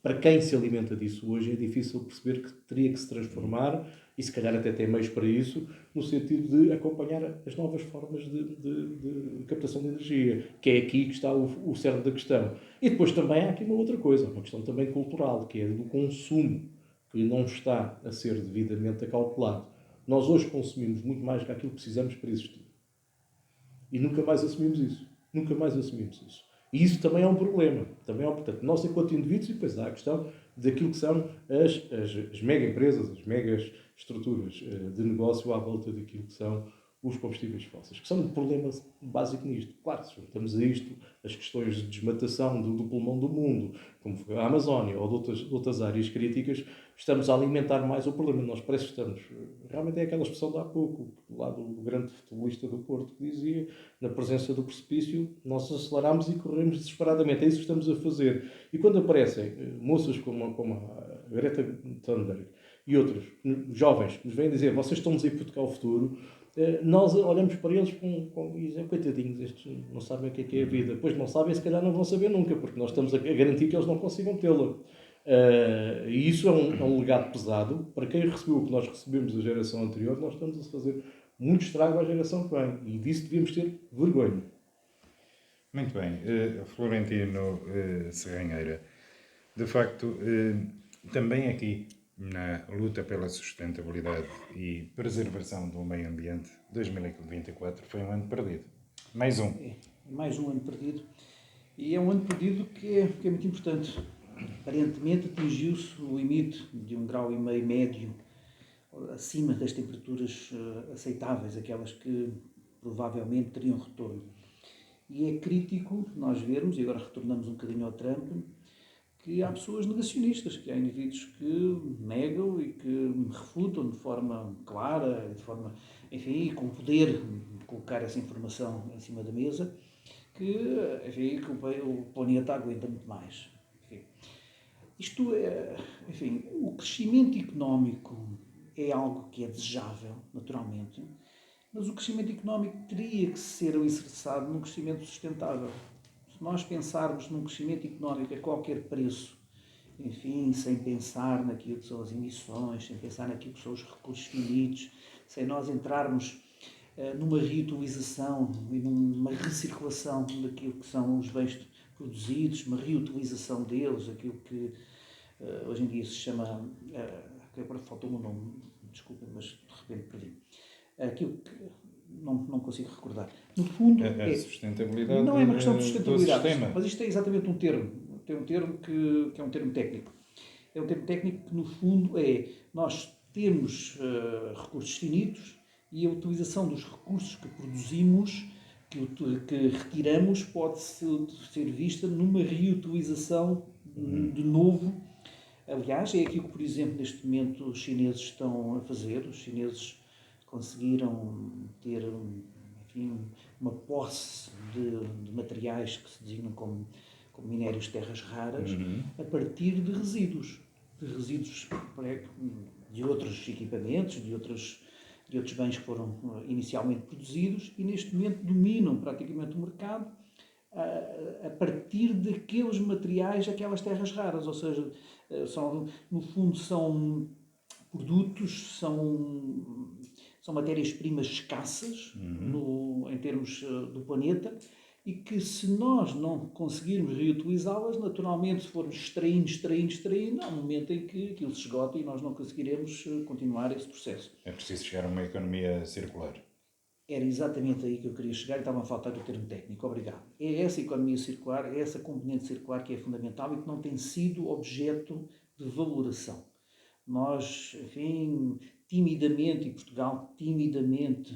Para quem se alimenta disso hoje é difícil perceber que teria que se transformar, e se calhar até tem meios para isso, no sentido de acompanhar as novas formas de captação de energia, que é aqui que está o cerne da questão. E depois também há aqui uma outra coisa, uma questão também cultural, que é do consumo, que não está a ser devidamente acalculado. Nós hoje consumimos muito mais do que aquilo que precisamos para existir. E nunca mais assumimos isso. Nunca mais assumimos isso. E isso também é um problema. Portanto, nós enquanto indivíduos, e depois há a questão daquilo que são as mega empresas, as megas estruturas de negócio à volta daquilo que são os combustíveis fósseis, que são um problema básico nisto. Claro, se juntamos a isto as questões de desmatação do pulmão do mundo, como a Amazónia ou de outras áreas críticas, estamos a alimentar mais o problema. Nós parece que estamos... Realmente é aquela expressão de há pouco, lá do grande futebolista do Porto, que dizia, na presença do precipício, nós aceleramos e corremos desesperadamente. É isso que estamos a fazer. E quando aparecem moças como a Greta Thunberg e outros jovens que nos vêm dizer vocês estão-nos a hipotecar o futuro, nós olhamos para eles e dizemos, coitadinhos, estes não sabem o que é a vida. Pois não sabem, se calhar não vão saber nunca, porque nós estamos a garantir que eles não consigam tê-la. E isso é um legado pesado. Para quem recebeu o que nós recebemos da geração anterior, nós estamos a fazer muito estrago à geração que vem. E disso devíamos ter vergonha. Muito bem. Florentino Serranheira, de facto, também aqui, na luta pela sustentabilidade e preservação do meio ambiente, 2024 foi um ano perdido. Mais um. Mais um ano perdido. E é um ano perdido que é muito importante. Aparentemente atingiu-se o limite de 1,5 grau médio acima das temperaturas aceitáveis, aquelas que provavelmente teriam retorno. E é crítico nós vermos, e agora retornamos um bocadinho ao Trump, que há pessoas negacionistas, que há indivíduos que negam e que refutam de forma clara, de forma, enfim, com poder de colocar essa informação em cima da mesa, que, enfim, que o planeta aguenta muito mais. Enfim, isto é, enfim, o crescimento económico é algo que é desejável, naturalmente, mas o crescimento económico teria que ser alicerçado num crescimento sustentável. Se nós pensarmos num crescimento económico a qualquer preço, enfim, sem pensar naquilo que são as emissões, sem pensar naquilo que são os recursos finitos, sem nós entrarmos numa reutilização e numa recirculação daquilo que são os bens produzidos, uma reutilização deles, aquilo que hoje em dia se chama, agora faltou-me o nome, desculpa, mas de repente perdi, aquilo que não consigo recordar. No fundo, a sustentabilidade não é uma questão de sustentabilidade, do sistema. mas isto é exatamente um termo. Tem um termo que é um termo técnico. É um termo técnico que, no fundo, nós temos recursos finitos e a utilização dos recursos que produzimos, que retiramos, pode ser vista numa reutilização de novo. Aliás, é aquilo que, por exemplo, neste momento os chineses estão a fazer. Os chineses conseguiram ter, enfim, uma posse de materiais que se designam como minérios de terras raras, a partir de resíduos de outros equipamentos, de outros bens que foram inicialmente produzidos e neste momento dominam praticamente o mercado a partir daqueles materiais, aquelas terras raras, ou seja, no fundo são produtos, são matérias-primas escassas em termos do planeta e que se nós não conseguirmos reutilizá-las, naturalmente se formos extraindo, há um momento em que aquilo se esgota e nós não conseguiremos continuar esse processo. É preciso chegar a uma economia circular. Era exatamente aí que eu queria chegar e estava a faltar o termo técnico. Obrigado. É essa economia circular, é essa componente circular que é fundamental e que não tem sido objeto de valoração. Nós, enfim, timidamente, e Portugal timidamente,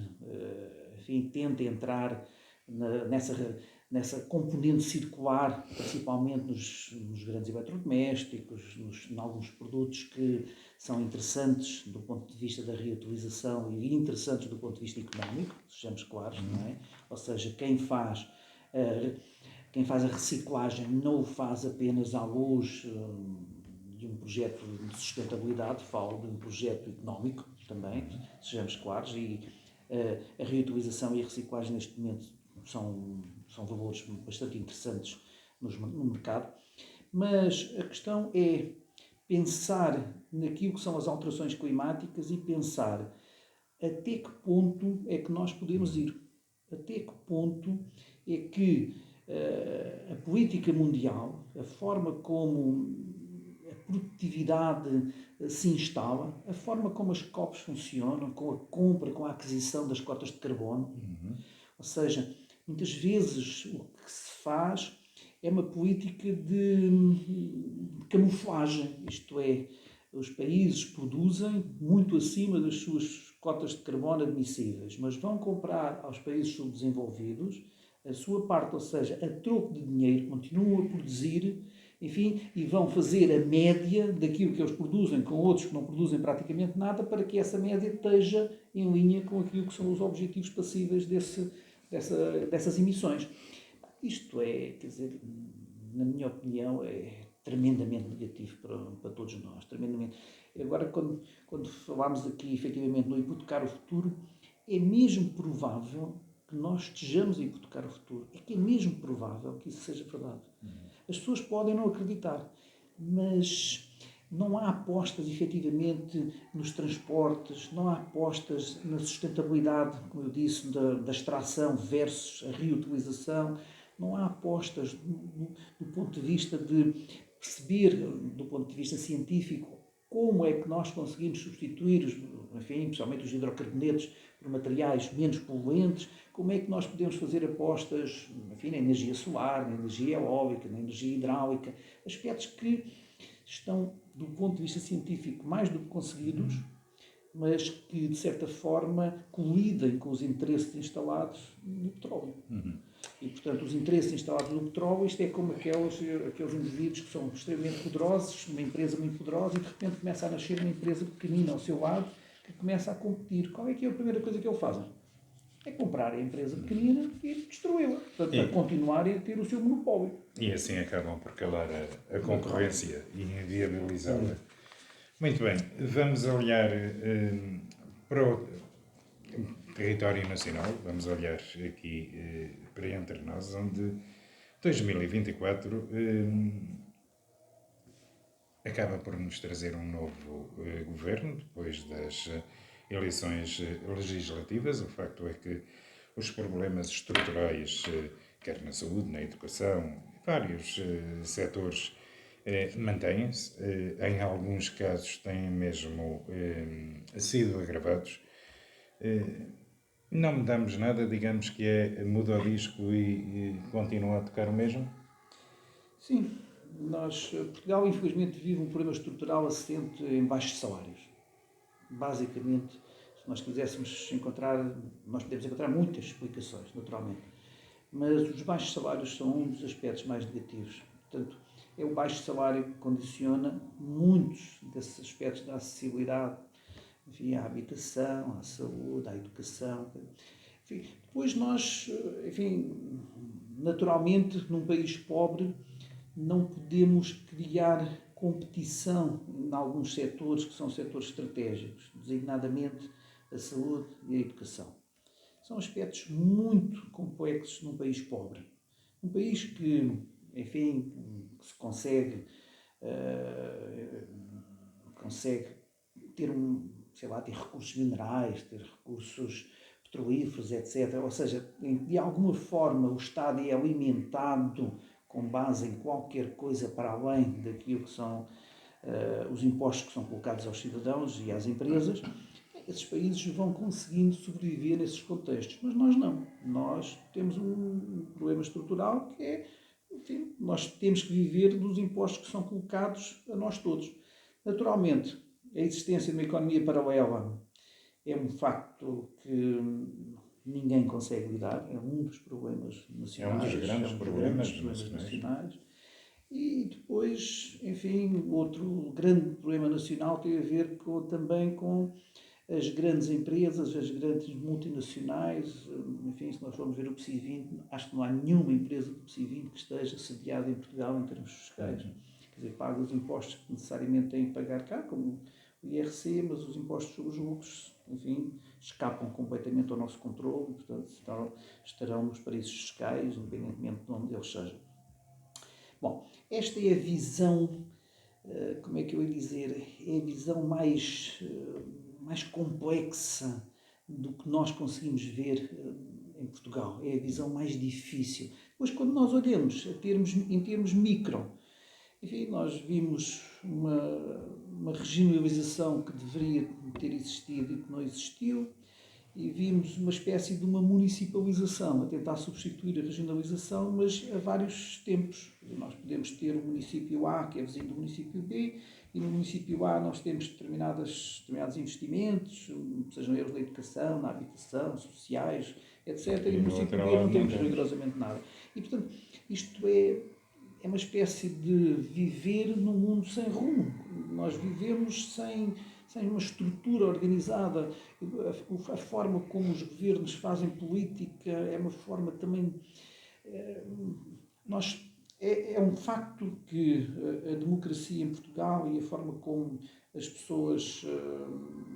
enfim, tenta entrar nessa componente circular, principalmente nos grandes eletrodomésticos, em alguns produtos que são interessantes do ponto de vista da reutilização e interessantes do ponto de vista económico, sejamos claros, não é? Ou seja, quem faz a reciclagem não o faz apenas à luz de um projeto de sustentabilidade, falo de um projeto económico também, sejamos claros, e A reutilização e a reciclagem neste momento são valores bastante interessantes no mercado, mas a questão é pensar naquilo que são as alterações climáticas e pensar até que ponto é que nós podemos ir, até que ponto é que a política mundial, a forma como a produtividade se instala, a forma como as COPs funcionam, com a compra, com a aquisição das cotas de carbono. Ou seja, muitas vezes o que se faz é uma política de camuflagem, isto é, os países produzem muito acima das suas cotas de carbono admissíveis, mas vão comprar aos países subdesenvolvidos a sua parte, ou seja, a troco de dinheiro, continuam a produzir, enfim, e vão fazer a média daquilo que eles produzem com outros que não produzem praticamente nada, para que essa média esteja em linha com aquilo que são os objetivos passíveis dessas emissões. Isto é, quer dizer, na minha opinião, é tremendamente negativo para todos nós, tremendamente. Agora, quando falámos aqui, efetivamente, no hipotecar o futuro, é mesmo provável que nós estejamos a hipotecar o futuro. É que é mesmo provável que isso seja verdade. As pessoas podem não acreditar, mas não há apostas, efetivamente, nos transportes, não há apostas na sustentabilidade, como eu disse, da extração versus a reutilização, não há apostas do ponto de vista de perceber, do ponto de vista científico, como é que nós conseguimos substituir, enfim, principalmente os hidrocarbonetos, por materiais menos poluentes, como é que nós podemos fazer apostas, enfim, na energia solar, na energia eólica, na energia hidráulica, aspectos que estão, do ponto de vista científico, mais do que conseguidos, mas que, de certa forma, colidem com os interesses instalados no petróleo. E, portanto, os interesses instalados no petróleo, isto é como aqueles indivíduos que são extremamente poderosos, uma empresa muito poderosa, e de repente começa a nascer uma empresa pequenina ao seu lado, que começa a competir. Qual é que é a primeira coisa que eles fazem? É comprar a empresa pequenina e destruí-la, para continuarem a ter o seu monopólio. E assim acabam por calar a concorrência e inviabilizá-la. Muito bem, vamos olhar para o território nacional, vamos olhar aqui para entre nós, onde 2024 acaba por nos trazer um novo governo, depois das eleições legislativas. O facto é que os problemas estruturais, quer na saúde, na educação, vários setores, mantêm-se. Em alguns casos têm mesmo sido agravados. Não mudamos nada, digamos que muda o disco e continua a tocar o mesmo? Sim, Portugal infelizmente vive um problema estrutural assente em baixos salários. Basicamente, se nós quiséssemos nós podemos encontrar muitas explicações, naturalmente, mas os baixos salários são um dos aspectos mais negativos. Portanto, é o baixo salário que condiciona muitos desses aspectos da acessibilidade, enfim, à habitação, à saúde, à educação. Enfim, depois nós, enfim, naturalmente, num país pobre, não podemos criar competição em alguns setores que são setores estratégicos, designadamente a saúde e a educação. São aspectos muito complexos num país pobre. Um país que, enfim, que se consegue ter ter recursos minerais, ter recursos petrolíferos, etc. Ou seja, de alguma forma o Estado é alimentado com base em qualquer coisa para além daquilo que são os impostos que são colocados aos cidadãos e às empresas. Esses países vão conseguindo sobreviver nesses contextos, mas nós não. Nós temos um problema estrutural que é, enfim, nós temos que viver dos impostos que são colocados a nós todos. Naturalmente, a existência de uma economia paralela é um facto que ninguém consegue lidar, é um dos problemas nacionais. É um dos grandes problemas nacionais. E depois, enfim, outro grande problema nacional tem a ver também com as grandes empresas, as grandes multinacionais. Enfim, se nós formos ver o PSI 20, acho que não há nenhuma empresa do PSI 20 que esteja sediada em Portugal em termos fiscais. Quer dizer, paga os impostos que necessariamente têm que pagar cá, como IRC, mas os impostos sobre os lucros, enfim, escapam completamente ao nosso controle, portanto estarão nos paraísos fiscais, independentemente de onde eles sejam. Bom, esta é a visão, como é que eu ia dizer, é a visão mais complexa do que nós conseguimos ver em Portugal. É a visão mais difícil. Depois, quando nós olhamos em termos micro, enfim, nós vimos uma regionalização que deveria ter existido e que não existiu, e vimos uma espécie de uma municipalização a tentar substituir a regionalização, mas a vários tempos. Nós podemos ter o município A, que é vizinho do município B, e no município A nós temos determinados investimentos, sejam eles na educação, na habitação, sociais, etc. E no município B não temos rigorosamente nada. E, portanto, isto é uma espécie de viver num mundo sem rumo. Nós vivemos sem uma estrutura organizada. A forma como os governos fazem política é uma forma também... É um facto que a democracia em Portugal e a forma como as pessoas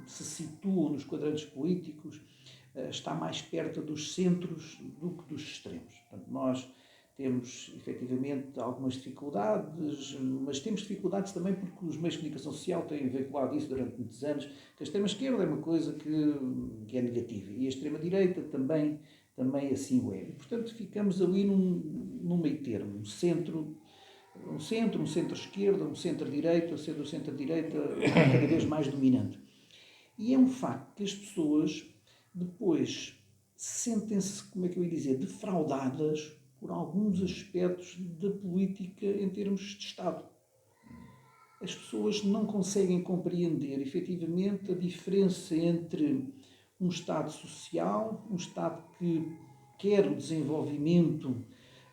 se situam nos quadrantes políticos está mais perto dos centros do que dos extremos. Portanto, nós temos, efetivamente, algumas dificuldades, mas temos dificuldades também porque os meios de comunicação social têm veiculado isso durante muitos anos, que a extrema-esquerda é uma coisa que é negativa e a extrema-direita também assim o é. E, portanto, ficamos ali num meio termo, um centro-esquerda, um centro-direita, sendo o centro-direita cada vez mais dominante. E é um facto que as pessoas depois sentem-se, como é que eu ia dizer, defraudadas por alguns aspectos da política em termos de Estado. As pessoas não conseguem compreender, efetivamente, a diferença entre um Estado social, um Estado que quer o desenvolvimento,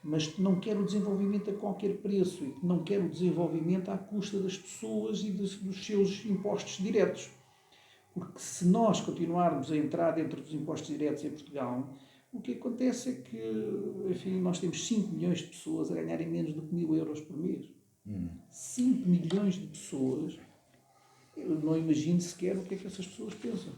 mas que não quer o desenvolvimento a qualquer preço e que não quer o desenvolvimento à custa das pessoas e dos seus impostos diretos. Porque se nós continuarmos a entrar dentro dos impostos diretos em Portugal, o que acontece é que, enfim, nós temos 5 milhões de pessoas a ganharem menos do que 1.000 euros por mês. 5 milhões de pessoas, eu não imagino sequer o que é que essas pessoas pensam.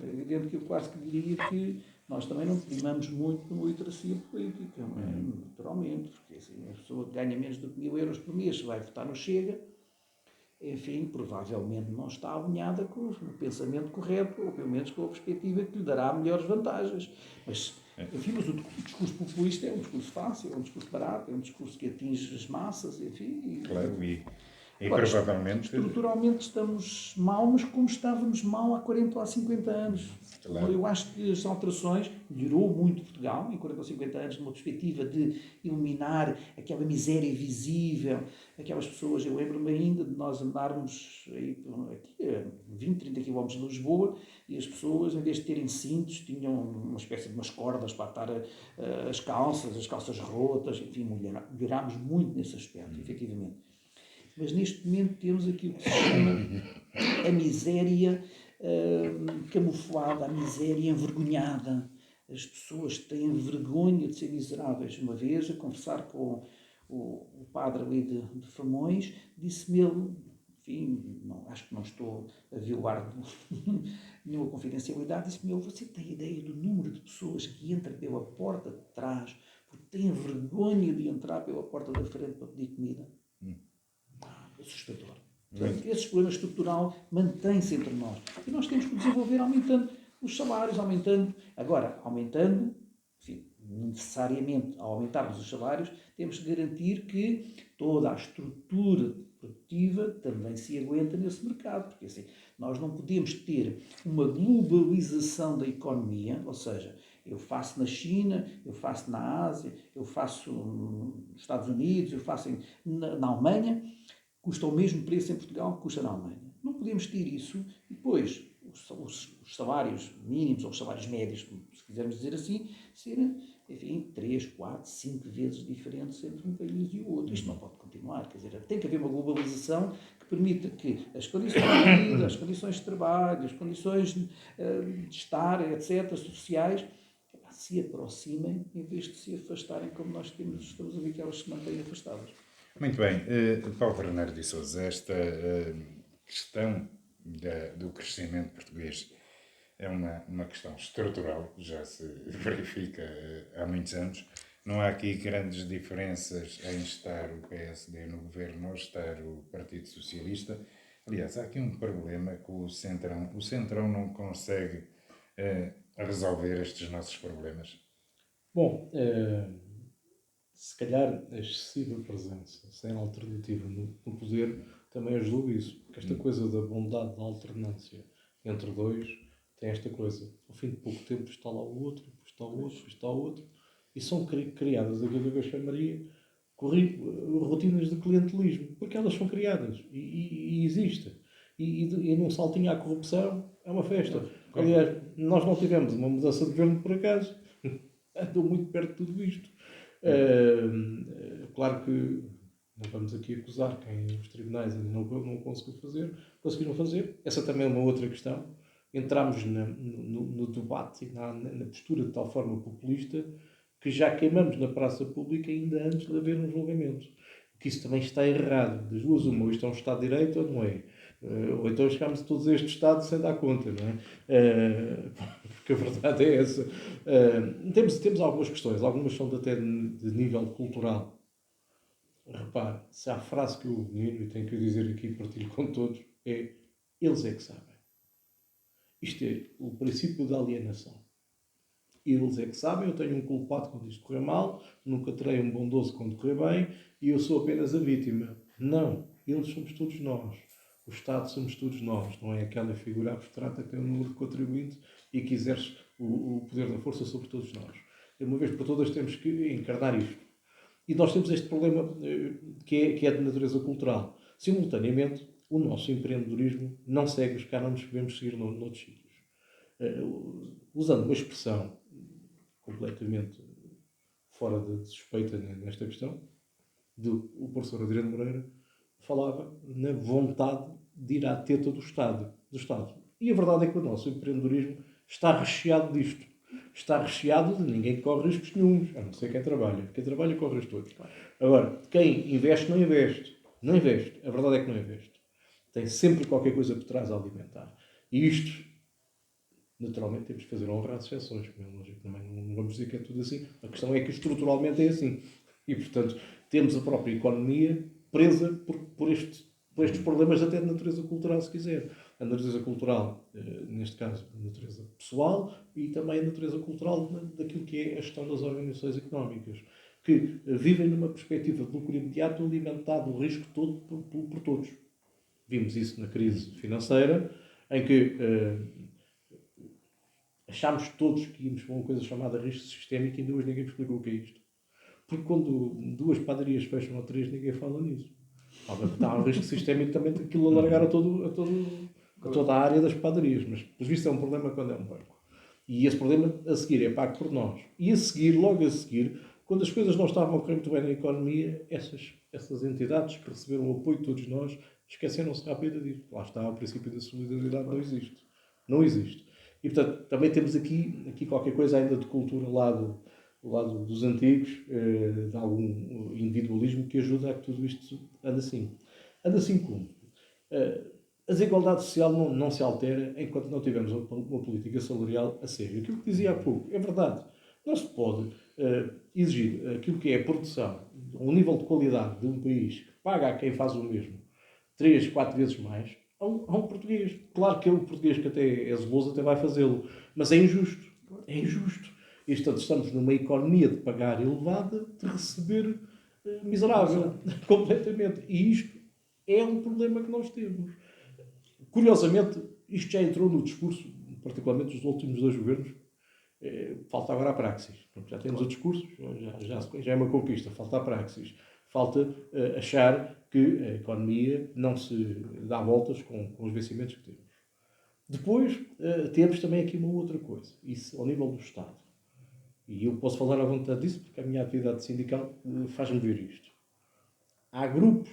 É evidente que eu quase que diria que nós também não primamos muito por uma literacia política, não é? Naturalmente, porque assim, a pessoa que ganha menos do que 1.000 euros por mês vai votar no Chega, enfim, provavelmente não está alinhada com o pensamento correto, ou pelo menos com a perspectiva que lhe dará melhores vantagens. Mas, enfim, mas o discurso populista é um discurso fácil, é um discurso barato, é um discurso que atinge as massas, enfim. Claro, e agora, provavelmente... Estruturalmente estamos mal, mas como estávamos mal há 40 ou há 50 anos. Claro. Eu acho que as alterações melhorou muito Portugal em 40 ou 50 anos, numa perspectiva de eliminar aquela miséria visível, aquelas pessoas. Eu lembro-me ainda de nós andarmos aqui a 20, 30 km de Lisboa e as pessoas, em vez de terem cintos, tinham uma espécie de umas cordas para atar as calças rotas, enfim, melhorámos muito nesse aspecto, efetivamente. Mas neste momento temos aqui o que se chama a miséria camuflada, a miséria envergonhada. As pessoas têm vergonha de ser miseráveis. Uma vez, a conversar com o padre ali de Famões, disse-me ele, enfim, acho que não estou a violar nenhuma confidencialidade, disse-me ele: você tem ideia do número de pessoas que entram pela porta de trás porque têm vergonha de entrar pela porta da frente para pedir comida? Assustador. Portanto, esse problema estrutural mantém-se entre nós. E nós temos que desenvolver aumentando os salários, aumentando, enfim, necessariamente, ao aumentarmos os salários, temos que garantir que toda a estrutura produtiva também se aguenta nesse mercado. Porque assim, nós não podemos ter uma globalização da economia, ou seja, eu faço na China, eu faço na Ásia, eu faço nos Estados Unidos, eu faço na Alemanha, custa o mesmo preço em Portugal que custa na Alemanha. Não podemos ter isso. E depois, os salários mínimos ou os salários médios, se quisermos dizer assim, serem, enfim, 3, 4, 5 vezes diferentes entre um país e o outro. Isto não pode continuar. Quer dizer, tem que haver uma globalização que permita que as condições de vida, as condições de trabalho, as condições de estar, etc., sociais, se aproximem em vez de se afastarem como nós estamos a ver que elas se mantêm afastadas. Muito bem. Paulo Bernardo de Sousa, esta questão do crescimento português é uma questão estrutural, já se verifica há muitos anos. Não há aqui grandes diferenças em estar o PSD no governo ou estar o Partido Socialista. Aliás, há aqui um problema com o Centrão. O Centrão não consegue resolver estes nossos problemas. Bom, se calhar a excessiva presença, sem alternativa no poder, também ajudou isso. Porque esta coisa da bondade da alternância entre dois tem esta coisa. Ao fim de pouco tempo está lá o outro, depois está o outro, depois está o outro. E são criadas aquilo que eu chamaria rotinas de clientelismo. Porque elas são criadas e existem. E num saltinho à corrupção é uma festa. Aliás, nós não tivemos uma mudança de governo por acaso. Andou muito perto de tudo isto. Claro que não vamos aqui acusar quem os tribunais ainda não conseguiram fazer. Essa também é uma outra questão. Entramos no debate e na postura de tal forma populista que já queimamos na praça pública ainda antes de haver um julgamento. Que isso também está errado. Das duas uma, isto é um Estado de Direito ou não é? Ou então chegámos a todos a este Estado sem dar conta, não é? Porque a verdade é essa. Temos algumas questões, algumas são até de nível cultural. Repare, se há frase que eu domino e tenho que dizer aqui e partilho com todos, é eles é que sabem. Isto é o princípio da alienação. Eles é que sabem, eu tenho um culpado quando isto correr mal, nunca terei um bondoso quando correr bem, e eu sou apenas a vítima. Não, eles somos todos nós. O Estado somos todos nós, não é aquela figura abstrata que tem um número de contribuinte e que exerce o poder da força sobre todos nós. De uma vez por todas temos que encarnar isto. E nós temos este problema que é de natureza cultural. Simultaneamente, o nosso empreendedorismo não segue os cânones que devemos seguir noutros sítios. Usando uma expressão completamente fora de suspeita nesta questão, o professor Adriano Moreira falava na vontade de ir à teta do Estado. E a verdade é que o nosso empreendedorismo está recheado disto. Está recheado de ninguém corre riscos nenhuns, a não ser quem trabalha. Quem trabalha corre riscos todos. Agora, quem investe, não investe. Não investe. A verdade é que não investe. Tem sempre qualquer coisa por trás a alimentar. E isto, naturalmente, temos que fazer honra às exceções. Como é lógico, também não vamos dizer que é tudo assim. A questão é que estruturalmente é assim. E, portanto, temos a própria economia presa por estes problemas até de natureza cultural, se quiser. A natureza cultural, neste caso, a natureza pessoal e também a natureza cultural daquilo que é a gestão das organizações económicas, que vivem numa perspectiva de lucro imediato alimentado o risco todo por todos. Vimos isso na crise financeira, em que achámos todos que íamos para uma coisa chamada risco sistémico e ainda hoje ninguém explicou o que é isto. Porque quando 2 padarias fecham ou 3, ninguém fala nisso. Há um risco sistémico também de aquilo alargar a toda a área das padarias. Mas, por visto, é um problema quando é um banco. E esse problema, a seguir, é pago por nós. E a seguir, logo a seguir, quando as coisas não estavam a correr muito bem na economia, essas entidades que receberam o apoio de todos nós esqueceram-se rápido disso. Lá está, o princípio da solidariedade não existe. Não existe. E, portanto, também temos aqui qualquer coisa ainda de cultura do lado dos antigos, de algum individualismo que ajuda a que tudo isto ande assim. Anda assim como? A desigualdade social não se altera enquanto não tivermos uma política salarial a sério. Aquilo que dizia há pouco, é verdade. Não se pode exigir aquilo que é a produção, um nível de qualidade de um país que paga a quem faz o mesmo 3, 4 vezes mais, a um português. Claro que o português que até é zeloso até vai fazê-lo, mas é injusto. É injusto. E, portanto, estamos numa economia de pagar elevada, de receber miserável, completamente. E isto é um problema que nós temos. Curiosamente, isto já entrou no discurso, particularmente dos últimos 2 governos. Falta agora a praxis. Já temos o discurso, já é uma conquista. Falta a praxis. Falta achar que a economia não se dá voltas com os vencimentos que temos. Depois, temos também aqui uma outra coisa. Isso ao nível do Estado. E eu posso falar à vontade disso porque a minha atividade sindical faz-me ver isto. Há grupos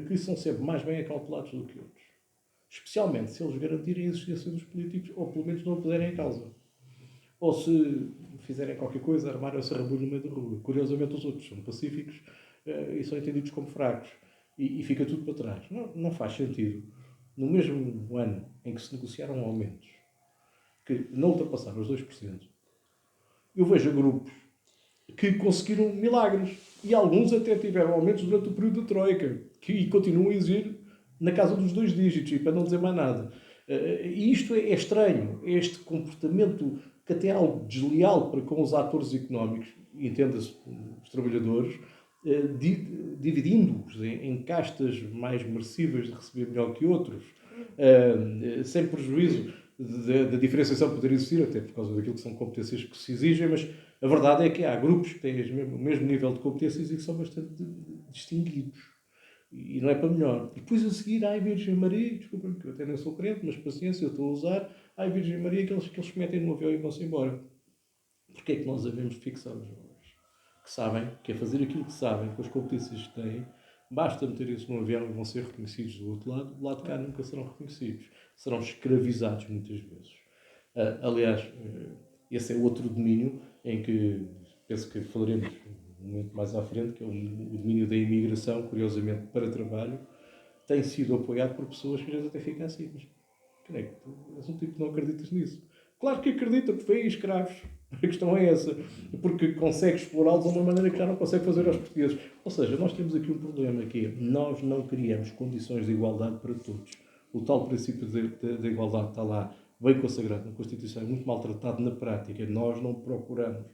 que são sempre mais bem acautelados do que outros. Especialmente se eles garantirem a existência dos políticos ou pelo menos não a puserem em causa. Ou se fizerem qualquer coisa, armarem o sarrabulho no meio da rua. Curiosamente os outros são pacíficos e são entendidos como fracos. E fica tudo para trás. Não faz sentido no mesmo ano em que se negociaram aumentos que não ultrapassaram os 2%, eu vejo grupos que conseguiram milagres. E alguns até tiveram aumentos durante o período da Troika, e continuam a exigir na casa dos 2 dígitos, e para não dizer mais nada. E isto é estranho, este comportamento que até é algo desleal para com os atores económicos, entenda-se os trabalhadores, dividindo-os em castas mais merecíveis de receber melhor que outros, sem prejuízo da diferenciação poder existir, até por causa daquilo que são competências que se exigem, mas a verdade é que há grupos que têm o mesmo nível de competências e que são bastante distinguidos. E não é para melhor. E depois a seguir, ai Virgem Maria, desculpa, que eu até nem sou crente, mas paciência, eu estou a usar, ai Virgem Maria, que eles se metem no avião e vão-se embora. Porquê é que nós devemos fixar os jovens? Que sabem, que é fazer aquilo que sabem, com as competências que têm, basta meterem-se no avião e vão ser reconhecidos do outro lado, do lado de cá nunca serão reconhecidos. Serão escravizados muitas vezes. Aliás, esse é outro domínio em que penso que falaremos um momento mais à frente, que é o domínio da imigração, curiosamente, para trabalho, tem sido apoiado por pessoas que às vezes até ficam assim, mas creio que tu és um tipo que não acreditas nisso. Claro que acredita, porque foi escravos. A questão é essa, porque consegue explorá-los de uma maneira que já não consegue fazer aos portugueses. Ou seja, nós temos aqui um problema que é, nós não criamos condições de igualdade para todos. O tal princípio da igualdade está lá, bem consagrado na Constituição, é muito maltratado na prática. Nós não procuramos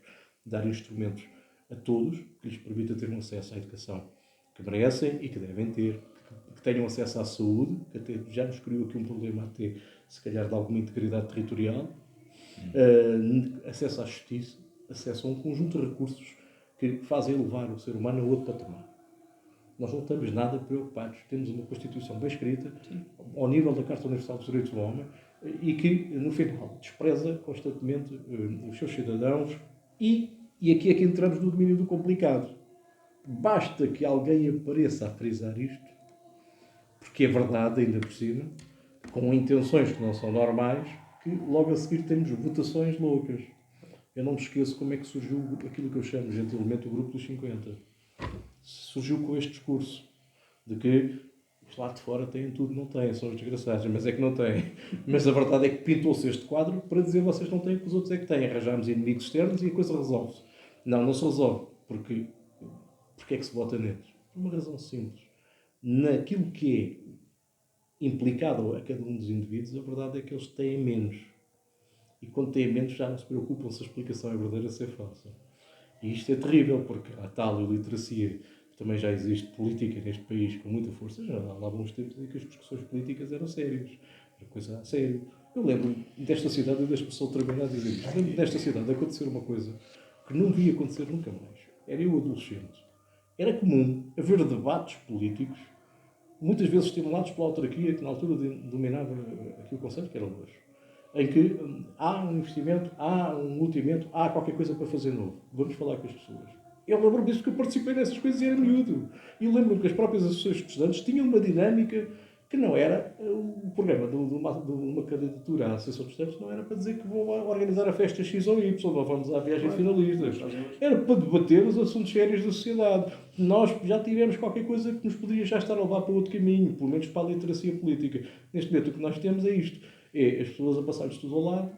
dar instrumentos a todos que lhes permita ter um acesso à educação que merecem e que devem ter, que tenham acesso à saúde, que até já nos criou aqui um problema até, se calhar, de alguma integridade territorial, acesso à justiça, acesso a um conjunto de recursos que fazem elevar o ser humano a outro patamar. Nós não estamos nada preocupados. Temos uma Constituição bem escrita, ao nível da Carta Universal dos Direitos do Homem, e que, no final, despreza constantemente os seus cidadãos e aqui é que entramos no domínio do complicado. Basta que alguém apareça a frisar isto, porque é verdade, ainda por cima, com intenções que não são normais, que logo a seguir temos votações loucas. Eu não me esqueço como é que surgiu aquilo que eu chamo gentilmente o Grupo dos 50. Surgiu com este discurso de que os lá de fora têm tudo, não têm, são os desgraçados, mas é que não têm. Mas a verdade é que pintou-se este quadro para dizer vocês não têm, que os outros é que têm. Arranjámos inimigos externos e a coisa resolve-se. Não se resolve. Porque é que se vota neles? Por uma razão simples. Naquilo que é implicado a cada um dos indivíduos, a verdade é que eles têm menos. E quando têm menos já não se preocupam se a explicação é verdadeira ou se é falsa. E isto é terrível, porque a tal iliteracia, também já existe política neste país com muita força, já há alguns tempos em que as discussões políticas eram sérias. Era coisa a sério. Eu lembro desta cidade, eu deixo-me terminar a dizer isto, lembro desta cidade acontecer uma coisa que não via acontecer nunca mais. Era eu adolescente. Era comum haver debates políticos, muitas vezes estimulados pela autarquia, que na altura dominava aqui o conceito, que era Loures, em que há um investimento, há um multimento, há qualquer coisa para fazer novo. Vamos falar com as pessoas. Eu lembro-me disso, que eu participei nessas coisas e era miúdo. E lembro-me que as próprias associações de estudantes tinham uma dinâmica que não era o programa de uma candidatura à Associação de Estudantes, não era para dizer que vão organizar a festa X ou Y, ou vamos à viagem de finalistas. Era para debater os assuntos sérios da sociedade. Nós já tivemos qualquer coisa que nos poderia já estar a levar para outro caminho, pelo menos para a literacia política. Neste momento o que nós temos é isto. É as pessoas a passar-lhes tudo ao lado,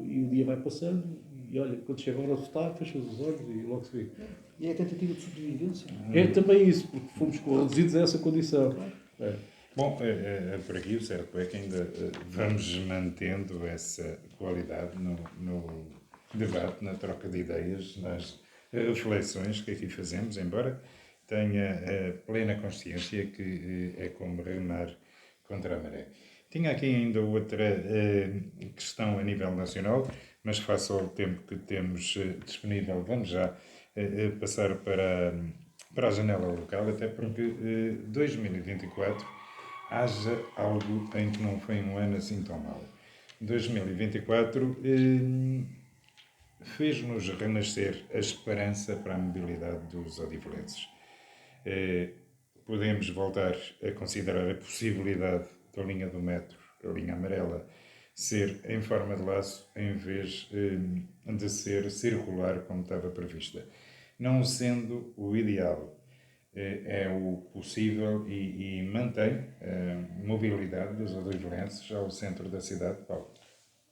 e o dia vai passando, e olha, quando chega a hora de votar, fecha os olhos e logo se vê. E é a tentativa de sobrevivência. É também isso, porque fomos conduzidos a essa condição. É. Bom, por aqui o certo é que ainda vamos mantendo essa qualidade no debate, na troca de ideias, nas reflexões que aqui fazemos, embora tenha plena consciência que é como remar contra a maré. Tinha aqui ainda outra questão a nível nacional, mas face ao tempo que temos disponível, vamos já passar para a janela local, até porque 2024 haja algo em que não foi um ano assim tão mau. 2024 fez-nos renascer a esperança para a mobilidade dos odivelenses. Podemos voltar a considerar a possibilidade da linha do metro, a linha amarela, ser em forma de laço em vez de ser circular como estava prevista. Não sendo o ideal, é o possível e mantém a mobilidade dos odrivelenses ao centro da cidade, Paulo?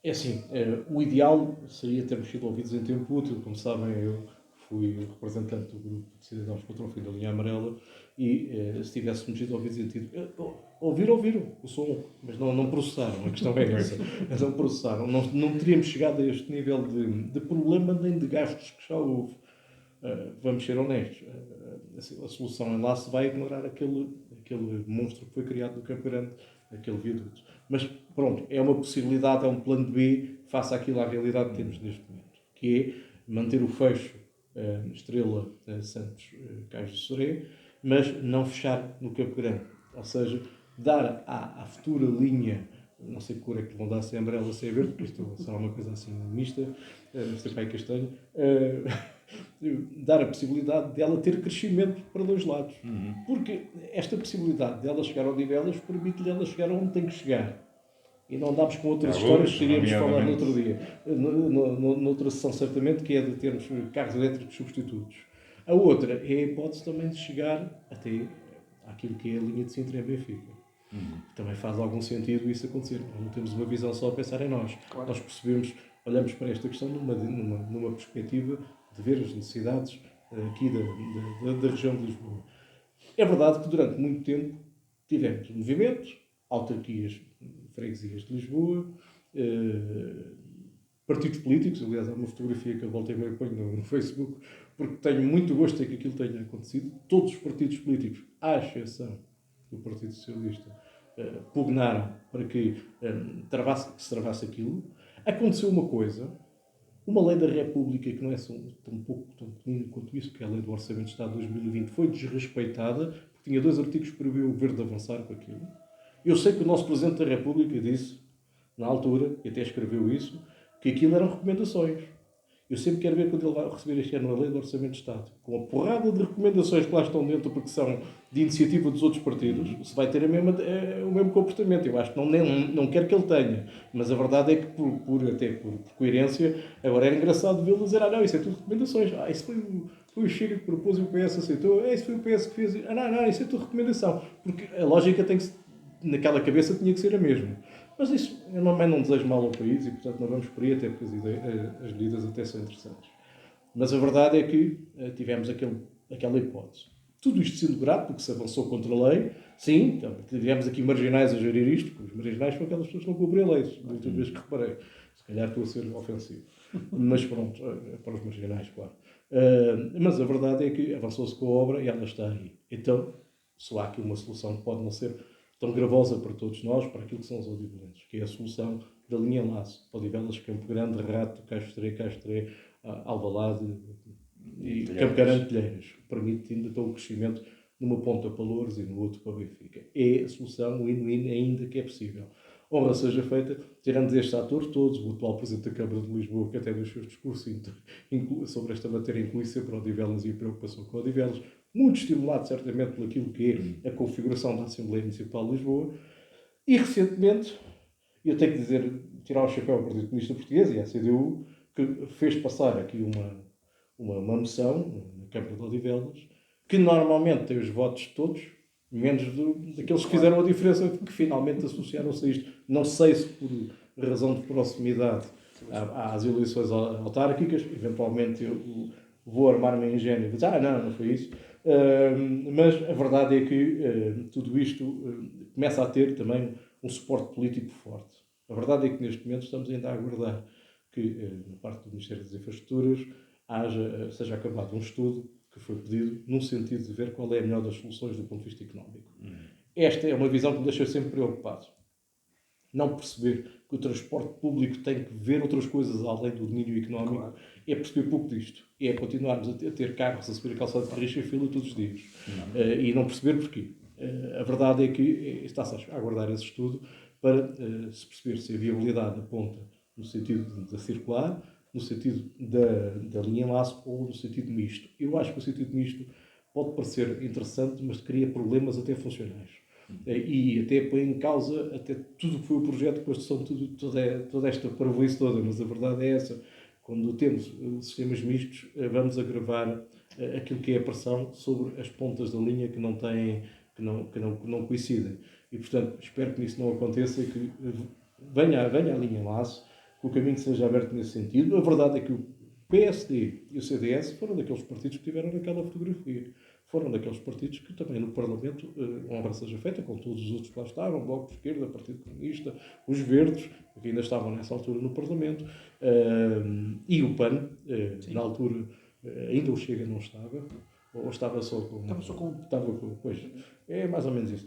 É assim, o ideal seria termos sido ouvidos em tempo útil. Como sabem, eu fui representante do grupo de cidadãos contra o fim da linha amarela e se tivéssemos sido ouvidos em tempo... Ouviram o som, mas não processaram. A questão é essa. Não processaram. Não teríamos chegado a este nível de problema nem de gastos que já houve. Vamos ser honestos. A solução em laço vai ignorar aquele monstro que foi criado no Campo Grande, aquele viaduto. Mas pronto, é uma possibilidade, é um plano B face àquilo à realidade que temos neste momento, que é manter o fecho Estrela Santos Cais do Soré, mas não fechar no Campo Grande. Ou seja, dar à futura linha, não sei que cor é que vão dar, se é amarela ou se é verde, porque isto será uma coisa assim mista, se é pai castanho, dar a possibilidade dela ter crescimento para dois lados. Porque esta possibilidade dela chegar ao Odivelas permite-lhe ela chegar onde tem que chegar. E não andamos com outras histórias que iríamos falar no outro dia. Noutra sessão, certamente, que é de termos carros elétricos substitutos. A outra é a hipótese também de chegar até àquilo que é a linha de Sintra em Benfica. Também faz algum sentido isso acontecer. Não temos uma visão só a pensar em nós. Claro. Nós percebemos, olhamos para esta questão numa perspectiva de ver as necessidades aqui da região de Lisboa. É verdade que durante muito tempo tivemos movimentos, autarquias, freguesias de Lisboa, partidos políticos. Aliás, há uma fotografia que eu voltei a pôr no Facebook, porque tenho muito gosto em que aquilo tenha acontecido. Todos os partidos políticos, à exceção do Partido Socialista, pugnaram para que se travasse aquilo. Aconteceu uma coisa, uma lei da República, que não é tão pequenina quanto isso, que é a Lei do Orçamento de Estado de 2020, foi desrespeitada, porque tinha 2 artigos que proibiam o Governo de avançar com aquilo. Eu sei que o nosso Presidente da República disse, na altura, e até escreveu isso, que aquilo eram recomendações. Eu sempre quero ver quando ele vai receber este ano a Lei do Orçamento de Estado, com a porrada de recomendações que lá estão dentro, porque são de iniciativa dos outros partidos, se vai ter o mesmo comportamento. Eu acho que não quero que ele tenha, mas a verdade é que, por coerência, agora era engraçado vê-lo dizer, não, isso é tudo recomendações, isso foi o Chega que propôs e o PS aceitou, isso foi o PS que fez, não, isso é tudo recomendação, porque a lógica tem que, naquela cabeça, tinha que ser a mesma. Mas isso, eu não desejo mal ao país e, portanto, não vamos por aí, até porque as medidas até são interessantes. Mas a verdade é que tivemos aquela hipótese. Tudo isto sendo grave, porque se avançou contra a lei, sim, então, tivemos aqui marginais a gerir isto, porque os marginais são aquelas pessoas que não cumprem a lei, muitas vezes que reparei. Se calhar estou a ser ofensivo. Mas pronto, para os marginais, claro. Mas a verdade é que avançou-se com a obra e ela está aí. Então, só há aqui uma solução que pode não ser tão gravosa para todos nós, para aquilo que são os odivelenses, que é a solução da linha laço. Odivelas, Campo Grande, Rato, Castro, Alvalade e Campo Grande, Telheiras. Permite ainda então o crescimento numa ponta para Loures e no outro para Benfica. É a solução win-win ainda que é possível. Honra seja feita, tirando estes atores todos, o atual Presidente da Câmara de Lisboa, que até nos seus discursos sobre esta matéria inclui sempre Odivelas e a preocupação com Odivelas, muito estimulado certamente por aquilo que é a configuração da Assembleia Municipal de Lisboa. E recentemente, eu tenho que tirar o chapéu ao Partido Comunista Português e à CDU, que fez passar aqui uma moção na Câmara de Odivelas, que normalmente tem os votos todos, menos daqueles que fizeram a diferença, que finalmente associaram-se a isto. Não sei se por razão de proximidade às eleições autárquicas, eventualmente eu vou armar-me em ingênuo e dizer, não foi isso. Mas a verdade é que tudo isto começa a ter também um suporte político forte. A verdade é que neste momento estamos ainda a aguardar que, na parte do Ministério das Infraestruturas, seja acabado um estudo que foi pedido num sentido de ver qual é a melhor das soluções do ponto de vista económico. Esta é uma visão que me deixa sempre preocupado. Não perceber que o transporte público tem que ver outras coisas além do domínio económico, claro. É perceber pouco disto. É continuarmos a ter carros a subir a calçada de Carris em fila todos os dias. E não perceber porquê. A verdade é que está-se a aguardar esse estudo para se perceber se a viabilidade aponta no sentido da circular, no sentido da linha laço ou no sentido misto. Eu acho que o sentido misto pode parecer interessante, mas cria problemas até funcionais. E até põe em causa até tudo o que foi o projeto de construção, toda esta parvoíce toda, mas a verdade é essa. Quando temos sistemas mistos, vamos agravar aquilo que é a pressão sobre as pontas da linha que não coincidem. E, portanto, espero que isso não aconteça e que venha a linha em laço, que o caminho seja aberto nesse sentido. A verdade é que o PSD e o CDS foram daqueles partidos que tiveram naquela fotografia. Foram daqueles partidos que também no Parlamento, honra seja feita, com todos os outros que lá estavam, Bloco de Esquerda, Partido Comunista, os Verdes, que ainda estavam nessa altura no Parlamento, e o PAN, na altura, ainda o Chega não estava, ou estava só com... Pois, é mais ou menos isso.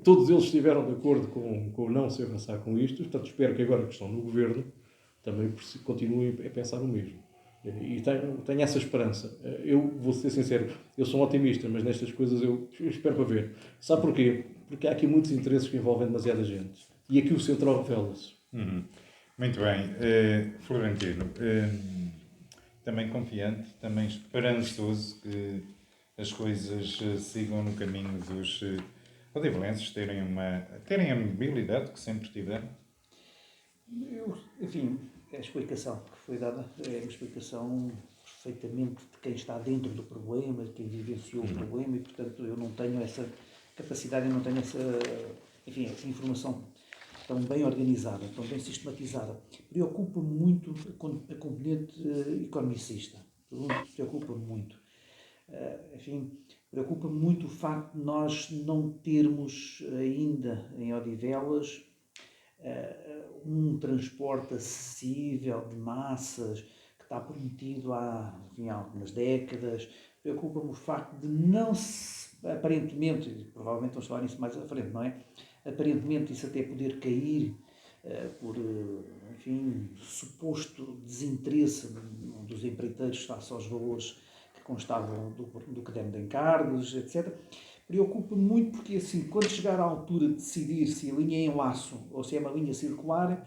Todos eles estiveram de acordo com não se avançar com isto, portanto espero que agora que estão no governo também continuem a pensar o mesmo. E tenho essa esperança. Eu vou ser sincero, eu sou um otimista, mas nestas coisas eu espero para ver. Sabe porquê? Porque há aqui muitos interesses que envolvem demasiada gente. E aqui o Central revela-se. Muito bem. Florentino, também confiante, também esperançoso que as coisas sigam no caminho dos odivelenses terem a mobilidade que sempre tiveram? Enfim, a explicação que foi dada é uma explicação perfeitamente de quem está dentro do problema, de quem vivenciou o problema, e portanto eu não tenho essa capacidade, eu não tenho essa informação tão bem organizada, tão bem sistematizada. Preocupa-me muito a componente economicista. Preocupa-me muito. Preocupa-me muito o facto de nós não termos ainda em Odivelas um transporte acessível de massas que está prometido há algumas décadas. Preocupa-me o facto de não se, aparentemente, e provavelmente vamos falar nisso mais à frente, não é? Aparentemente isso até poder cair por, suposto desinteresse dos empreiteiros face aos valores que constavam do caderno de encargos, etc. Preocupa-me muito porque, assim, quando chegar à altura de decidir se a linha é em laço ou se é uma linha circular,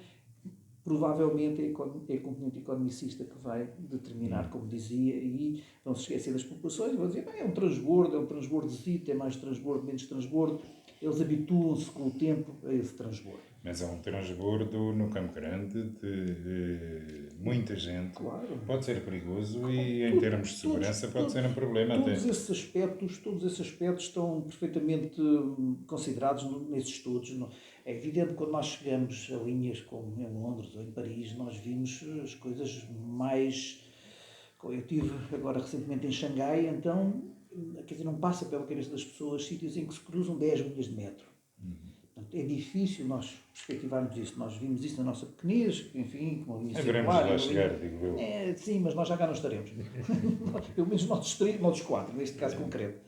provavelmente é a componente economicista que vai determinar, como dizia, e vão se esquecer das populações, vão dizer, é um transbordozito, é mais transbordo, menos transbordo. Eles habituam-se com o tempo a esse transbordo. Mas é um transbordo no Campo Grande de muita gente. Claro. Pode ser perigoso e, em termos de segurança, pode ser um problema. Todos esses aspectos estão perfeitamente considerados nesses estudos. É evidente que quando nós chegamos a linhas como em Londres ou em Paris, nós vimos as coisas mais... Eu estive agora recentemente em Xangai, então, quer dizer, não passa pela cabeça das pessoas sítios em que se cruzam 10 linhas de metro. Portanto, é difícil nós perspectivarmos isso. Nós vimos isso na nossa pequenez, enfim, com a linha circular. Haveremos lá chegar, digo eu. Sim, mas nós já cá não estaremos. Pelo menos nós quatro, neste caso concreto.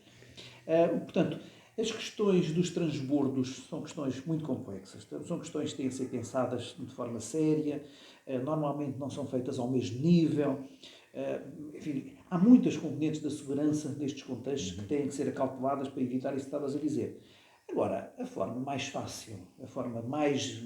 Portanto, as questões dos transbordos são questões muito complexas. São questões que têm de ser pensadas de forma séria, normalmente não são feitas ao mesmo nível. Enfim, há muitas componentes da segurança nestes contextos que têm que ser calculadas para evitar isso que estavas a dizer. Agora, a forma mais fácil, a forma mais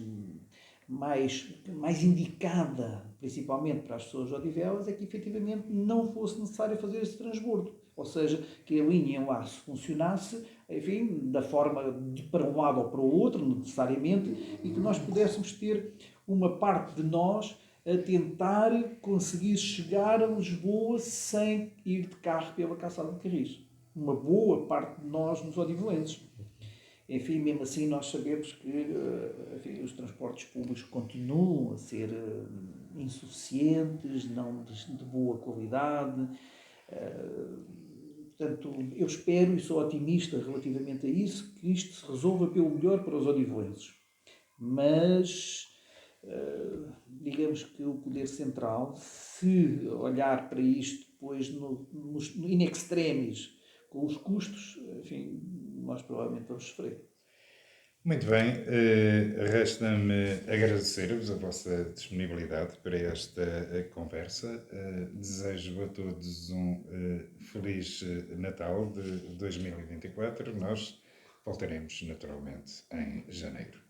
indicada, principalmente para as pessoas de Odivelas, é que efetivamente não fosse necessário fazer esse transbordo. Ou seja, que a linha em laço funcionasse, enfim, da forma para um lado ou para o outro, necessariamente, e que nós pudéssemos ter uma parte de nós a tentar conseguir chegar a Lisboa sem ir de carro pela calçada de Carris. Uma boa parte de nós, nos odivelenses. Enfim, mesmo assim, nós sabemos que os transportes públicos continuam a ser insuficientes, não de boa qualidade. Portanto, eu espero e sou otimista relativamente a isso, que isto se resolva pelo melhor para os odivelenses. Mas, digamos que o Poder Central, se olhar para isto depois in extremis, com os custos, enfim, nós provavelmente vamos sofrer. Muito bem, resta-me agradecer-vos a vossa disponibilidade para esta conversa. Desejo a todos um feliz Natal de 2024. Nós voltaremos naturalmente em janeiro.